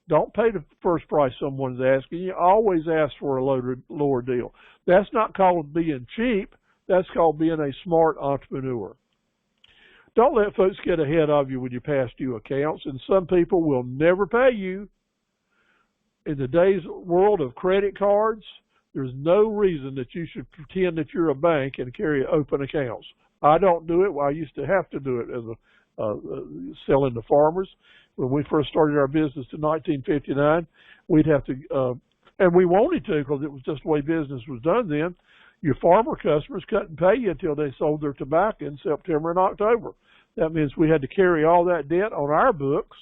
Don't pay the first price someone's asking. You always ask for a lower deal. That's not called being cheap. That's called being a smart entrepreneur. Don't let folks get ahead of you with your past due accounts, and some people will never pay you. In today's world of credit cards, there's no reason that you should pretend that you're a bank and carry open accounts. I don't do it. Well, I used to have to do it as selling to farmers. When we first started our business in 1959, we'd have to, and we wanted to because it was just the way business was done then. Your farmer customers couldn't pay you until they sold their tobacco in September and October. That means we had to carry all that debt on our books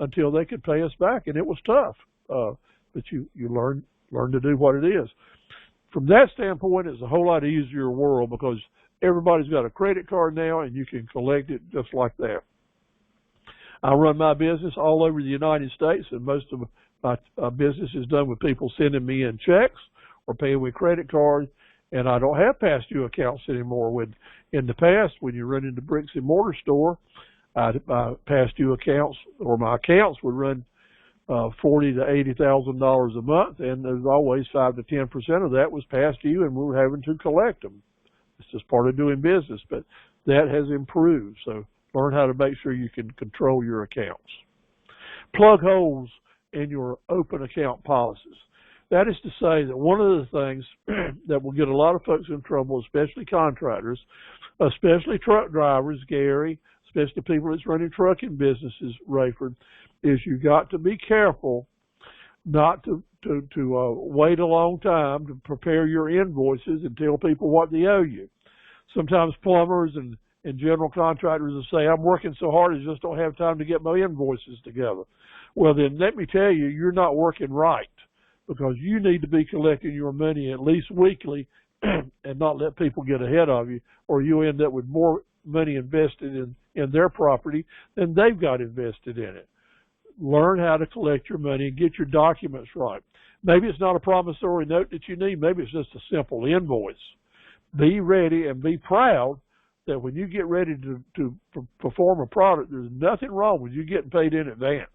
until they could pay us back, and it was tough. But you learn to do what it is. From that standpoint, it's a whole lot easier world because everybody's got a credit card now, and you can collect it just like that. I run my business all over the United States, and most of my business is done with people sending me in checks or paying with credit cards. And I don't have past due accounts anymore. In the past, when you run into bricks and mortar store, my past due accounts or my accounts would run $40,000 to $80,000 a month, and there's always 5 to 10% of that was past due, and we were having to collect them. It's just part of doing business, but that has improved. So learn how to make sure you can control your accounts. Plug holes in your open account policies. That is to say that one of the things that will get a lot of folks in trouble, especially contractors, especially truck drivers, Gary, especially people that's running trucking businesses, Rayford, is you've got to be careful not to wait a long time to prepare your invoices and tell people what they owe you. Sometimes plumbers and general contractors will say, I'm working so hard I just don't have time to get my invoices together. Well, then let me tell you, you're not working right, because you need to be collecting your money at least weekly and not let people get ahead of you, or you end up with more money invested in their property than they've got invested in it. Learn how to collect your money and get your documents right. Maybe it's not a promissory note that you need. Maybe it's just a simple invoice. Be ready and be proud that when you get ready to perform a product, there's nothing wrong with you getting paid in advance.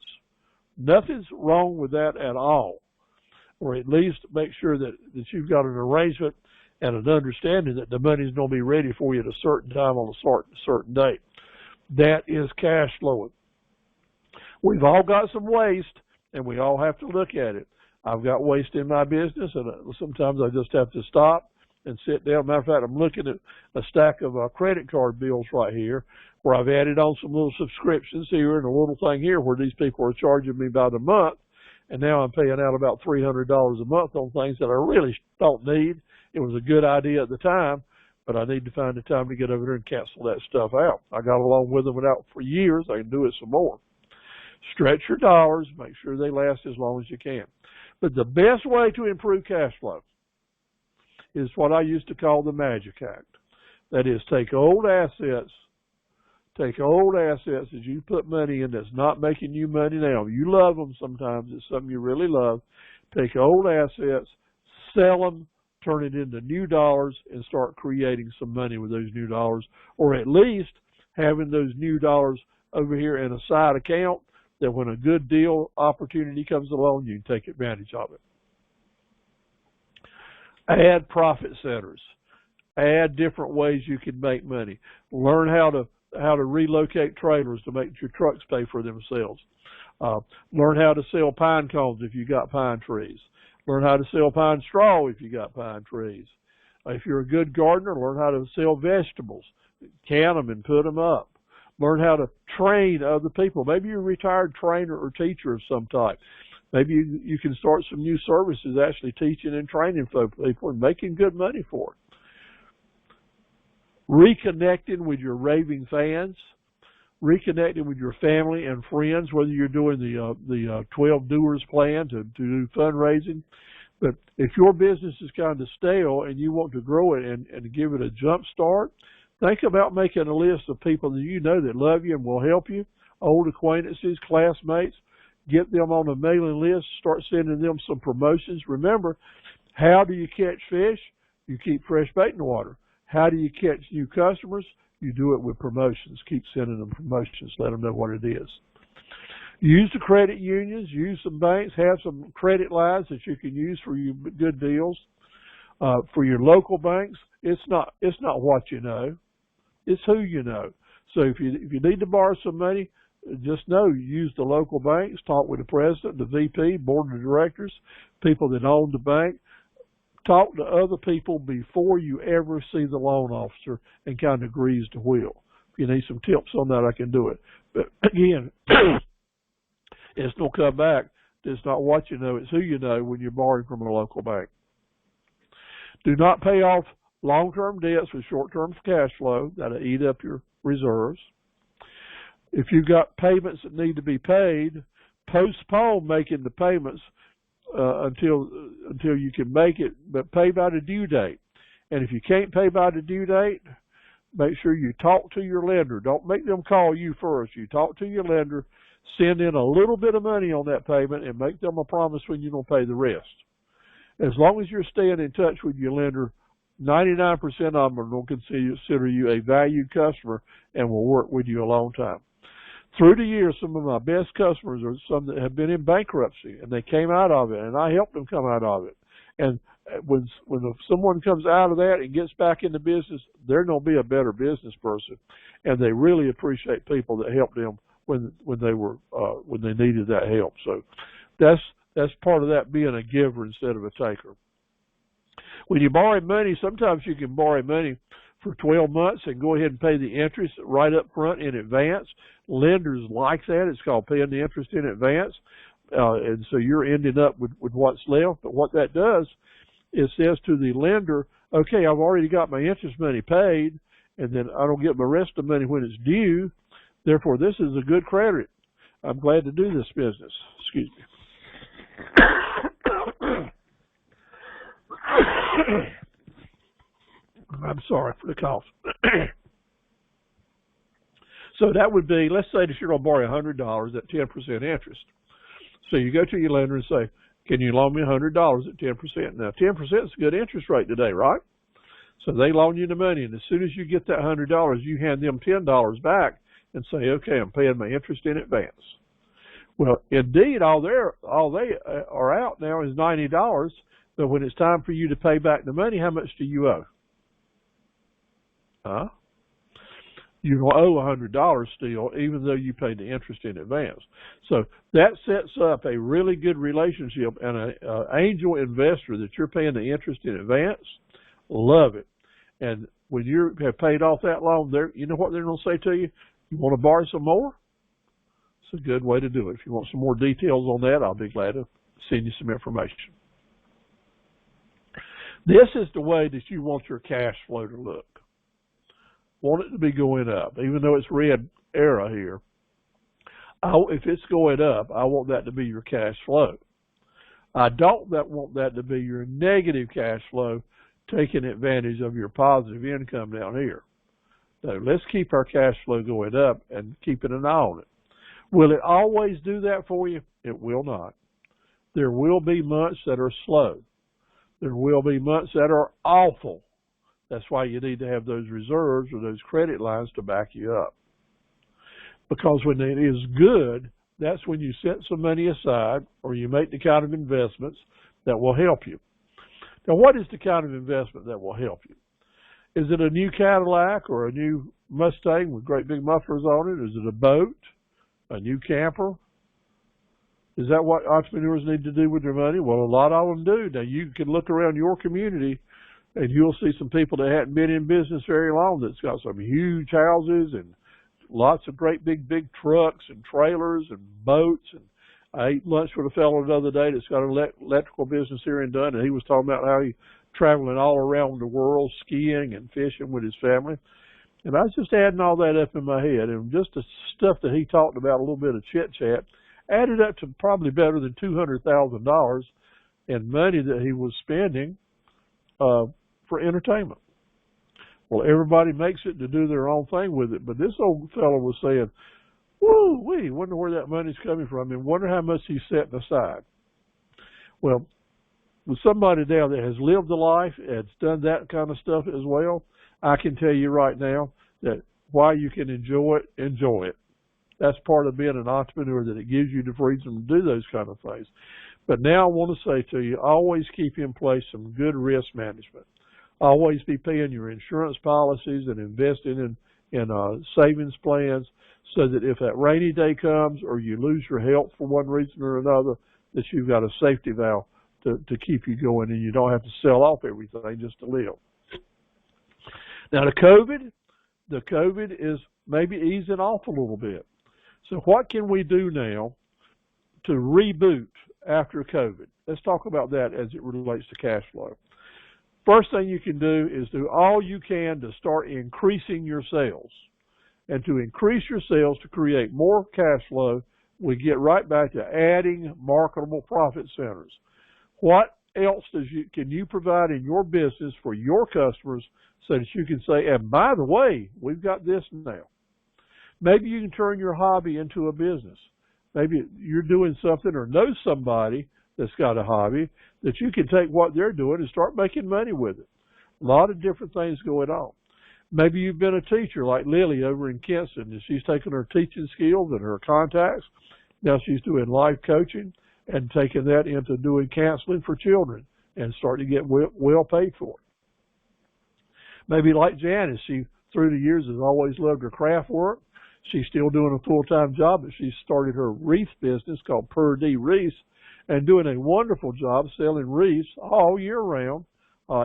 Nothing's wrong with that at all. Or at least make sure that you've got an arrangement and an understanding that the money's going to be ready for you at a certain time on a certain date. That is cash flowing. We've all got some waste, and we all have to look at it. I've got waste in my business, and sometimes I just have to stop and sit down. Matter of fact, I'm looking at a stack of credit card bills right here where I've added on some little subscriptions here and a little thing here where these people are charging me by the month. And now I'm paying out about $300 a month on things that I really don't need. It was a good idea at the time, but I need to find the time to get over there and cancel that stuff out. I got along with them without for years. I can do it some more. Stretch your dollars. Make sure they last as long as you can. But the best way to improve cash flow is what I used to call the Magic Act. That is, take old assets that you put money in that's not making you money now. You love them sometimes. It's something you really love. Take old assets, sell them, turn it into new dollars, and start creating some money with those new dollars, or at least having those new dollars over here in a side account that when a good deal opportunity comes along, you can take advantage of it. Add profit centers. Add different ways you can make money. Learn how to relocate trailers to make your trucks pay for themselves. Learn how to sell pine cones if you got pine trees. Learn how to sell pine straw if you got pine trees. If you're a good gardener, learn how to sell vegetables. Can them and put them up. Learn how to train other people. Maybe you're a retired trainer or teacher of some type. Maybe you can start some new services actually teaching and training people and making good money for it. Reconnecting with your raving fans. Reconnecting with your family and friends, whether you're doing the 12 Doers plan to do fundraising. But if your business is kind of stale and you want to grow it and give it a jump start, think about making a list of people that you know that love you and will help you, old acquaintances, classmates. Get them on a mailing list, start sending them some promotions. Remember, how do you catch fish? You keep fresh bait in the water. How do you catch new customers? You do it with promotions. Keep sending them promotions. Let them know what it is. Use the credit unions. Use some banks. Have some credit lines that you can use for your good deals. For your local banks, it's not what you know. It's who you know. So if you need to borrow some money, just know you use the local banks. Talk with the president, the VP, board of directors, people that own the bank. Talk to other people before you ever see the loan officer and kind of grease the wheel. If you need some tips on that, I can do it. But again, it's no come back. It's not what you know, it's who you know when you're borrowing from a local bank. Do not pay off long-term debts with short-term cash flow. That'll eat up your reserves. If you've got payments that need to be paid, postpone making the payments until you can make it, but pay by the due date. And if you can't pay by the due date, make sure you talk to your lender. Don't make them call you first. You talk to your lender, send in a little bit of money on that payment, and make them a promise when you're going to pay the rest. As long as you're staying in touch with your lender, 99% of them are going to consider you a valued customer and will work with you a long time. Through the years, some of my best customers are some that have been in bankruptcy, and they came out of it, and I helped them come out of it. And when someone comes out of that and gets back into business, they're going to be a better business person, and they really appreciate people that helped them when they needed that help. So that's part of that, being a giver instead of a taker. When you borrow money, sometimes you can borrow money for 12 months and go ahead and pay the interest right up front in advance. Lenders like that. It's called paying the interest in advance. And so you're ending up with what's left. But what that does, it says to the lender, okay, I've already got my interest money paid, and then I don't get my rest of the money when it's due. Therefore, this is a good credit. I'm glad to do this business. Excuse me. I'm sorry for the cough. So that would be, let's say that you're going to borrow $100 at 10% interest. So you go to your lender and say, can you loan me $100 at 10%? Now, 10% is a good interest rate today, right? So they loan you the money, and as soon as you get that $100, you hand them $10 back and say, okay, I'm paying my interest in advance. Well, indeed, all they are out now is $90, but when it's time for you to pay back the money, how much do you owe? You owe $100 still, even though you paid the interest in advance. So that sets up a really good relationship, and an angel investor that you're paying the interest in advance, love it. And when you have paid off that loan, you know what they're going to say to you? You want to borrow some more? It's a good way to do it. If you want some more details on that, I'll be glad to send you some information. This is the way that you want your cash flow to look. Want it to be going up, even though it's red arrow here. If it's going up, I want that to be your cash flow. I don't want that to be your negative cash flow, taking advantage of your positive income down here. So let's keep our cash flow going up and keeping an eye on it. Will it always do that for you? It will not. There will be months that are slow. There will be months that are awful. That's why you need to have those reserves or those credit lines to back you up. Because when it is good, that's when you set some money aside or you make the kind of investments that will help you. Now, what is the kind of investment that will help you? Is it a new Cadillac or a new Mustang with great big mufflers on it? Is it a boat, a new camper? Is that what entrepreneurs need to do with their money? Well, a lot of them do. Now, you can look around your community and you'll see some people that hadn't been in business very long that's got some huge houses and lots of great big trucks and trailers and boats. And I ate lunch with a fellow the other day that's got an electrical business here in Dunn, and he was talking about how he's traveling all around the world skiing and fishing with his family. And I was just adding all that up in my head, and just the stuff that he talked about, a little bit of chit-chat, added up to probably better than $200,000 in money that he was spending for entertainment. Well, everybody makes it to do their own thing with it, but this old fellow was saying, woo-wee, wonder where that money's coming from, and wonder how much he's setting aside. Well, with somebody now that has lived the life and has done that kind of stuff as well, I can tell you right now that while you can enjoy it, enjoy it. That's part of being an entrepreneur, that it gives you the freedom to do those kind of things. But now I want to say to you, always keep in place some good risk management. Always be paying your insurance policies and investing in savings plans so that if that rainy day comes or you lose your health for one reason or another, that you've got a safety valve to keep you going and you don't have to sell off everything just to live. Now the COVID is maybe easing off a little bit. So what can we do now to reboot after COVID? Let's talk about that as it relates to cash flow. First thing you can do is do all you can to start increasing your sales. And to increase your sales to create more cash flow, we get right back to adding marketable profit centers. What else can you provide in your business for your customers so that you can say, and by the way, we've got this now. Maybe you can turn your hobby into a business. Maybe you're doing something or know somebody that's got a hobby that you can take what they're doing and start making money with it. A lot of different things going on. Maybe you've been a teacher like Lily over in Kinston, and she's taken her teaching skills and her contacts. Now she's doing life coaching and taking that into doing counseling for children and starting to get well paid for it. Maybe like Janice, she through the years has always loved her craft work. She's still doing a full-time job, but she started her wreath business called Per D Wreaths and doing a wonderful job selling wreaths all year round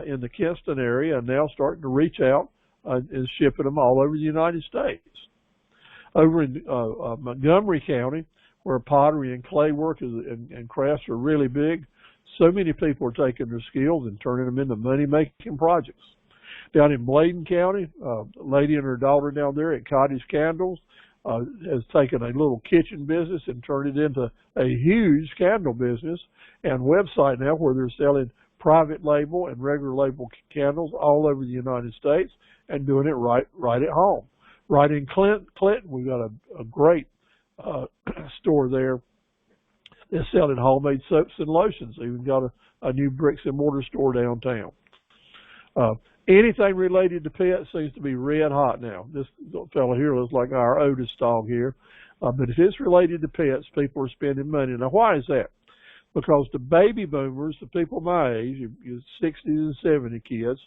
in the Kinston area, and now starting to reach out and shipping them all over the United States. Over in Montgomery County, where pottery and clay work and crafts are really big, so many people are taking their skills and turning them into money-making projects. Down in Bladen County, a lady and her daughter down there at Cottage Candles has taken a little kitchen business and turned it into a huge candle business and website now where they're selling private label and regular label candles all over the United States and doing it right at home. Right in Clinton, we've got a great store there that's selling homemade soaps and lotions. Even got a new bricks and mortar store downtown. Anything related to pets seems to be red hot now. This fellow here looks like our Otis dog here. But if it's related to pets, people are spending money. Now, why is that? Because the baby boomers, the people my age, your 60s and 70 kids,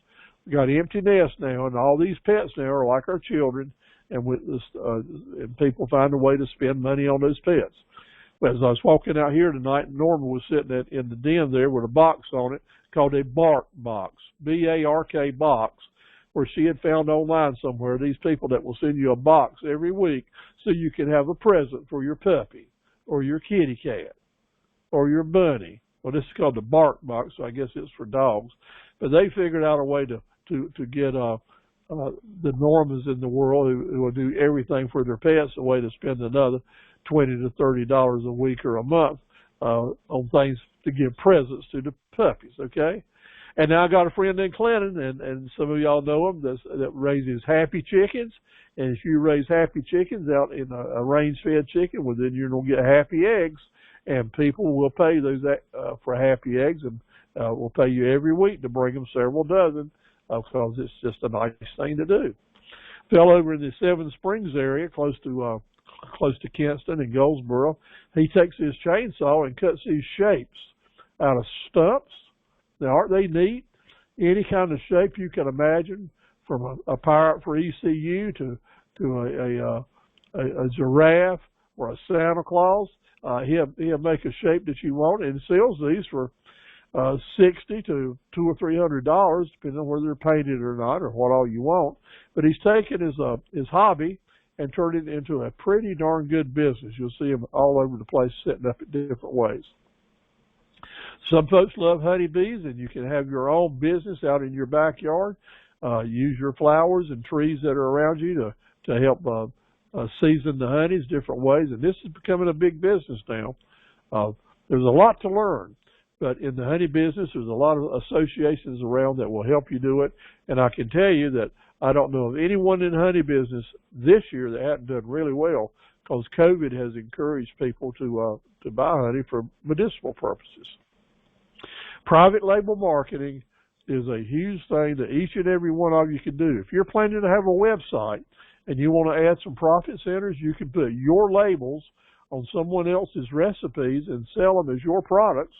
got empty nests now, and all these pets now are like our children, and and people find a way to spend money on those pets. Well, as I was walking out here tonight, Norma was sitting in the den there with a box on it called a Bark box, B-A-R-K box, where she had found online somewhere these people that will send you a box every week so you can have a present for your puppy or your kitty cat or your bunny. Well, this is called the Bark box, so I guess it's for dogs. But they figured out a way to get the Normas in the world who will do everything for their pets, a way to spend another $20 to $30 a week or a month on things to give presents to the puppies, okay? And now I got a friend in Clinton, and some of y'all know him, that raises happy chickens. And if you raise happy chickens out in a range-fed chicken, well, then you're going to get happy eggs, and people will pay those for happy eggs, and will pay you every week to bring them several dozen because it's just a nice thing to do. Fell over in the Seven Springs area, close to close to Kinston and Goldsboro. He takes his chainsaw and cuts these shapes out of stumps. Now, aren't they neat? Any kind of shape you can imagine, from a pirate for ECU to a giraffe or a Santa Claus. He'll make a shape that you want and sells these for $60 to $200 or $300, depending on whether they're painted or not, or what all you want. But he's taken his hobby and turned it into a pretty darn good business. You'll see him all over the place setting up in different ways. Some folks love honeybees, and you can have your own business out in your backyard. Use your flowers and trees that are around you to help season the honeys different ways. And this is becoming a big business now. There's a lot to learn, but in the honey business, there's a lot of associations around that will help you do it. And I can tell you that I don't know of anyone in the honey business this year that hadn't done really well, because COVID has encouraged people to buy honey for medicinal purposes. Private label marketing is a huge thing that each and every one of you can do. If you're planning to have a website and you want to add some profit centers, you can put your labels on someone else's recipes and sell them as your products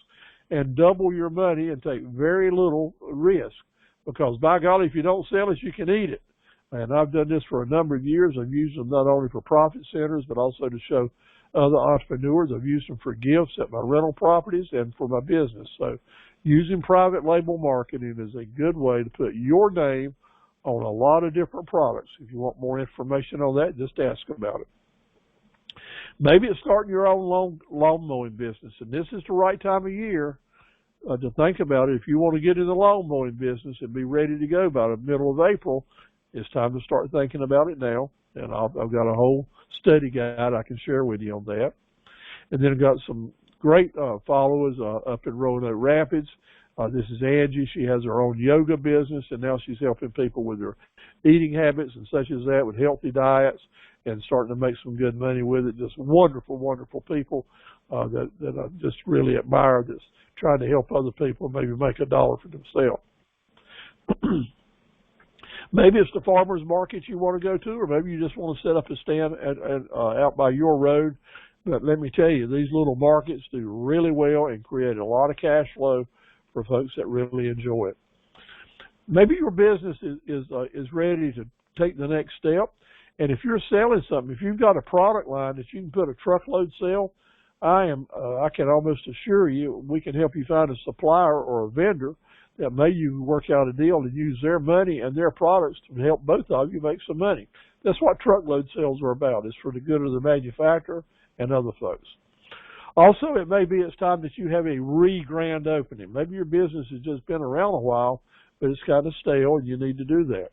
and double your money and take very little risk. Because by golly, if you don't sell it, you can eat it. And I've done this for a number of years. I've used them not only for profit centers, but also to show other entrepreneurs. I've used them for gifts at my rental properties and for my business. So using private label marketing is a good way to put your name on a lot of different products. If you want more information on that, just ask about it. Maybe it's starting your own lawn mowing business, and this is the right time of year to think about it. If you want to get in the lawn mowing business and be ready to go by the middle of April, it's time to start thinking about it now. And I've got a whole study guide I can share with you on that. And then I've got some great followers up in Roanoke Rapids. This is Angie. She has her own yoga business, and now she's helping people with their eating habits and such as that, with healthy diets, and starting to make some good money with it. Just wonderful, wonderful people that I just really admire, that's trying to help other people maybe make $1 for themselves. Maybe it's the farmers market you want to go to, or maybe you just want to set up a stand out by your road. But let me tell you, these little markets do really well and create a lot of cash flow for folks that really enjoy it. Maybe your business is ready to take the next step. And if you're selling something, if you've got a product line that you can put a truckload sell, I can almost assure you we can help you find a supplier or a vendor that may you work out a deal and use their money and their products to help both of you make some money. That's what truckload sales are about. It's for the good of the manufacturer and other folks. Also, it may be it's time that you have a re-grand opening. Maybe your business has just been around a while, but it's kind of stale and you need to do that.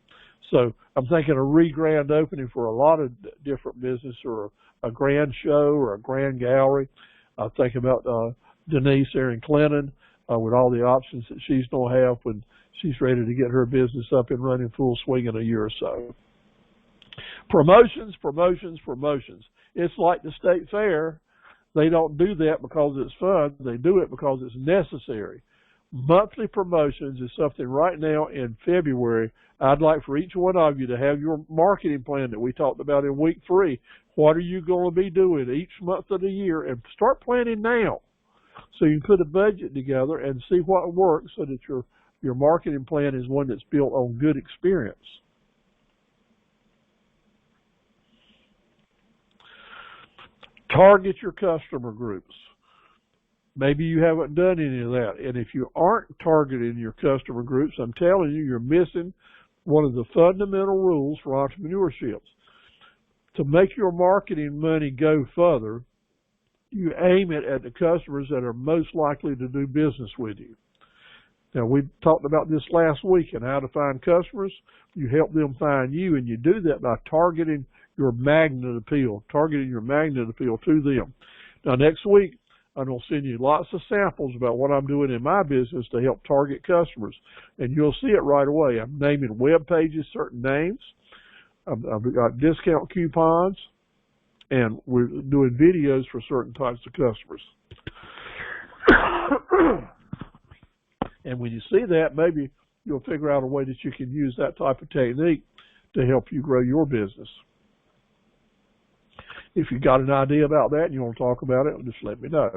So I'm thinking a re-grand opening for a lot of different business, or a grand show or a grand gallery. I think about Denise there in Clinton with all the options that she's going to have when she's ready to get her business up and running full swing in a year or so. Promotions, promotions, promotions. It's like the state fair. They don't do that because it's fun. They do it because it's necessary. Monthly promotions is something right now in February. I'd like for each one of you to have your marketing plan that we talked about in week 3. What are you going to be doing each month of the year? And start planning now, so you can put a budget together and see what works, so that your marketing plan is one that's built on good experience. Target your customer groups. Maybe you haven't done any of that. And if you aren't targeting your customer groups, I'm telling you, you're missing one of the fundamental rules for entrepreneurship. To make your marketing money go further, you aim it at the customers that are most likely to do business with you. Now, we talked about this last week and how to find customers. You help them find you, and you do that by targeting your magnet appeal to them. Now, next week, I'm going to send you lots of samples about what I'm doing in my business to help target customers. And you'll see it right away. I'm naming web pages, certain names. I've got discount coupons. And we're doing videos for certain types of customers. And when you see that, maybe you'll figure out a way that you can use that type of technique to help you grow your business. If you got an idea about that and you want to talk about it, just let me know.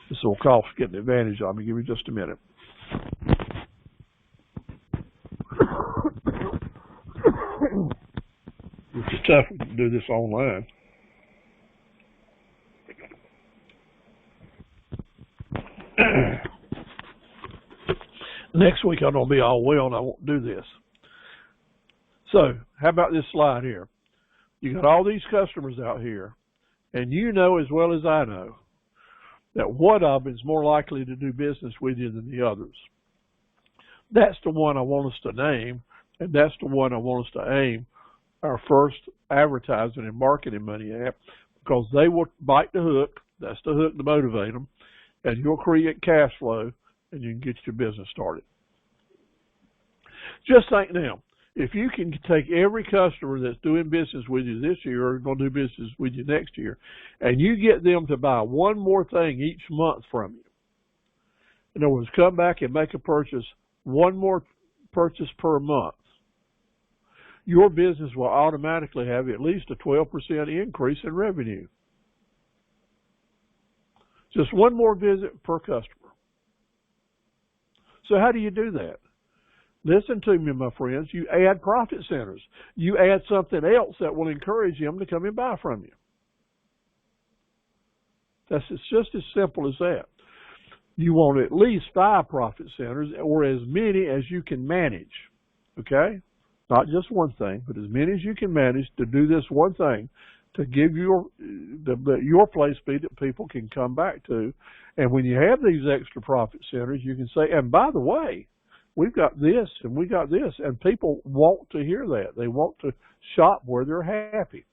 This little cough's getting advantage of me. Give me just a minute. It's tough to do this online. Next week I'm going to be all well and I won't do this. So, how about this slide here? You got all these customers out here, and you know as well as I know that one of them is more likely to do business with you than the others. That's the one I want us to name, and that's the one I want us to aim our first advertising and marketing money at, because they will bite the hook. That's the hook to motivate them, and you'll create cash flow, and you can get your business started. Just think now, if you can take every customer that's doing business with you this year or going to do business with you next year, and you get them to buy one more thing each month from you. In other words, come back and make a purchase, one more purchase per month. Your business will automatically have at least a 12% increase in revenue. Just one more visit per customer. So how do you do that? Listen to me, my friends. You add profit centers. You add something else that will encourage them to come and buy from you. It's just as simple as that. You want at least 5 profit centers or as many as you can manage. Okay? Not just one thing, but as many as you can manage to do this one thing to give your place be that people can come back to. And when you have these extra profit centers, you can say, and by the way, we've got this and we got this, and people want to hear that. They want to shop where they're happy.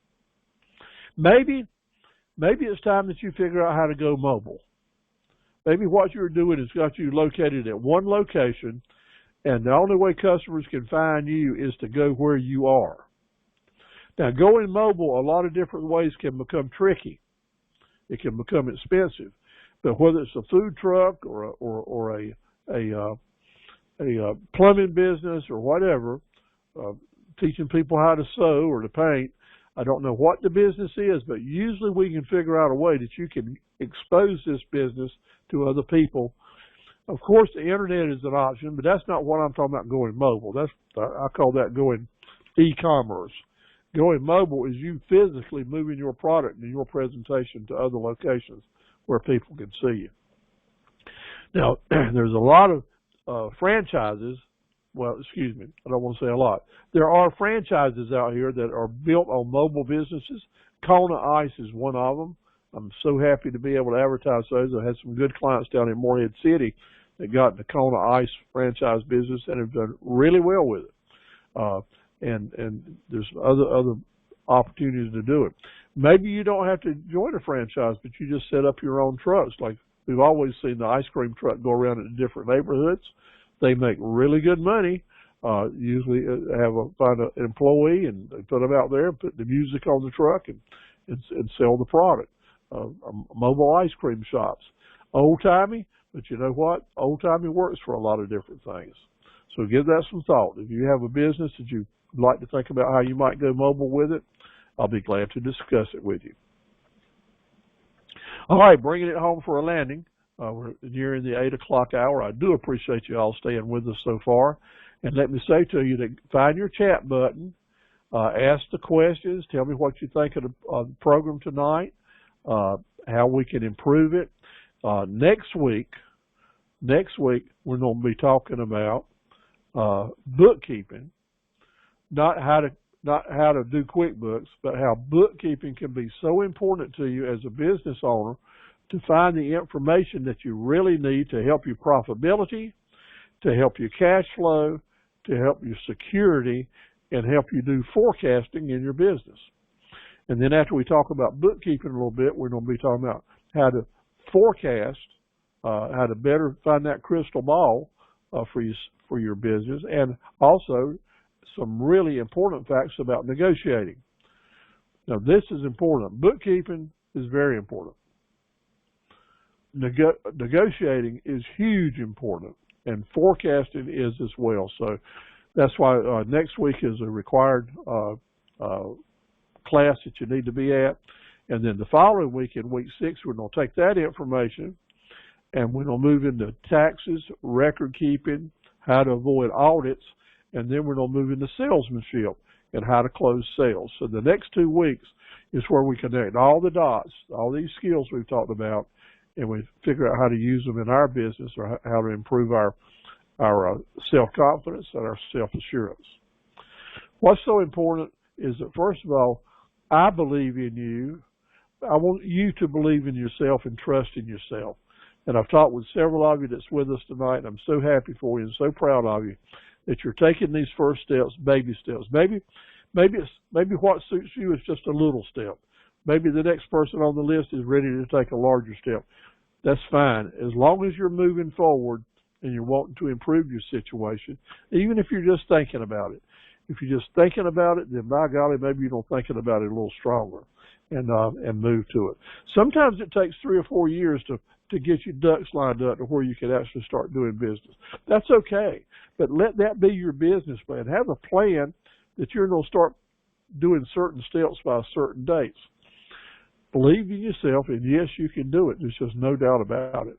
Maybe it's time that you figure out how to go mobile. Maybe what you're doing has got you located at one location, and the only way customers can find you is to go where you are. Now, going mobile a lot of different ways can become tricky. It can become expensive. But whether it's a food truck or a plumbing business or whatever, teaching people how to sew or to paint, I don't know what the business is, but usually we can figure out a way that you can expose this business to other people. Of course, the internet is an option, but that's not what I'm talking about going mobile. I call that going e-commerce. Going mobile is you physically moving your product and your presentation to other locations where people can see you. Now, there's a lot of franchises. Well, excuse me, I don't want to say a lot. There are franchises out here that are built on mobile businesses. Kona Ice is one of them. I'm so happy to be able to advertise those. I had some good clients down in Morehead City that got in the Kona Ice franchise business and have done really well with it. And there's other opportunities to do it. Maybe you don't have to join a franchise, but you just set up your own trucks. Like we've always seen the ice cream truck go around in different neighborhoods. They make really good money. Usually find an employee and they put them out there and put the music on the truck and sell the product. Mobile ice cream shops. Old-timey, but you know what? Old-timey works for a lot of different things. So give that some thought. If you have a business that you'd like to think about how you might go mobile with it, I'll be glad to discuss it with you. All right, bringing it home for a landing. We're nearing the 8 o'clock hour. I do appreciate you all staying with us so far. And let me say to you to find your chat button, ask the questions, tell me what you think of the program tonight, how we can improve it. Next week, we're going to be talking about bookkeeping, not how to do QuickBooks, but how bookkeeping can be so important to you as a business owner to find the information that you really need to help your profitability, to help your cash flow, to help your security, and help you do forecasting in your business. And then after we talk about bookkeeping a little bit, we're going to be talking about how to forecast, how to better find that crystal ball for your business, and also some really important facts about negotiating. Now, this is important. Bookkeeping is very important. Negotiating is huge important, and forecasting is as well. So that's why next week is a required class that you need to be at. And then the following week, in week 6, we're going to take that information and we're going to move into taxes, record keeping, how to avoid audits, and then we're going to move into salesmanship and how to close sales. So the next 2 weeks is where we connect all the dots, all these skills we've talked about, and we figure out how to use them in our business or how to improve our self-confidence and our self-assurance. What's so important is that, first of all, I believe in you. I want you to believe in yourself and trust in yourself. And I've talked with several of you that's with us tonight, and I'm so happy for you and so proud of you that you're taking these first steps, baby steps. Maybe what suits you is just a little step. Maybe the next person on the list is ready to take a larger step. That's fine. As long as you're moving forward and you're wanting to improve your situation, even if you're just thinking about it. If you're just thinking about it, then by golly, maybe you're going to thinking about it a little stronger and move to it. Sometimes it takes 3 or 4 years to get your ducks lined up to where you can actually start doing business. That's okay. But let that be your business plan. Have a plan that you're going to start doing certain steps by certain dates. Believe in yourself, and yes, you can do it. There's just no doubt about it.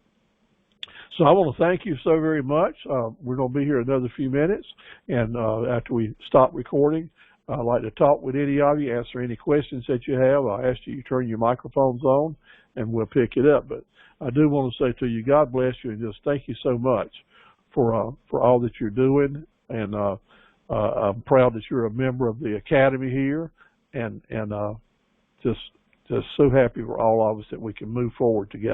So I want to thank you so very much. We're going to be here another few minutes, and after we stop recording, I'd like to talk with any of you, answer any questions that you have. I'll ask you to turn your microphones on, and we'll pick it up. But I do want to say to you, God bless you, and just thank you so much for all that you're doing. And I'm proud that you're a member of the Academy here, and just so happy for all of us that we can move forward together.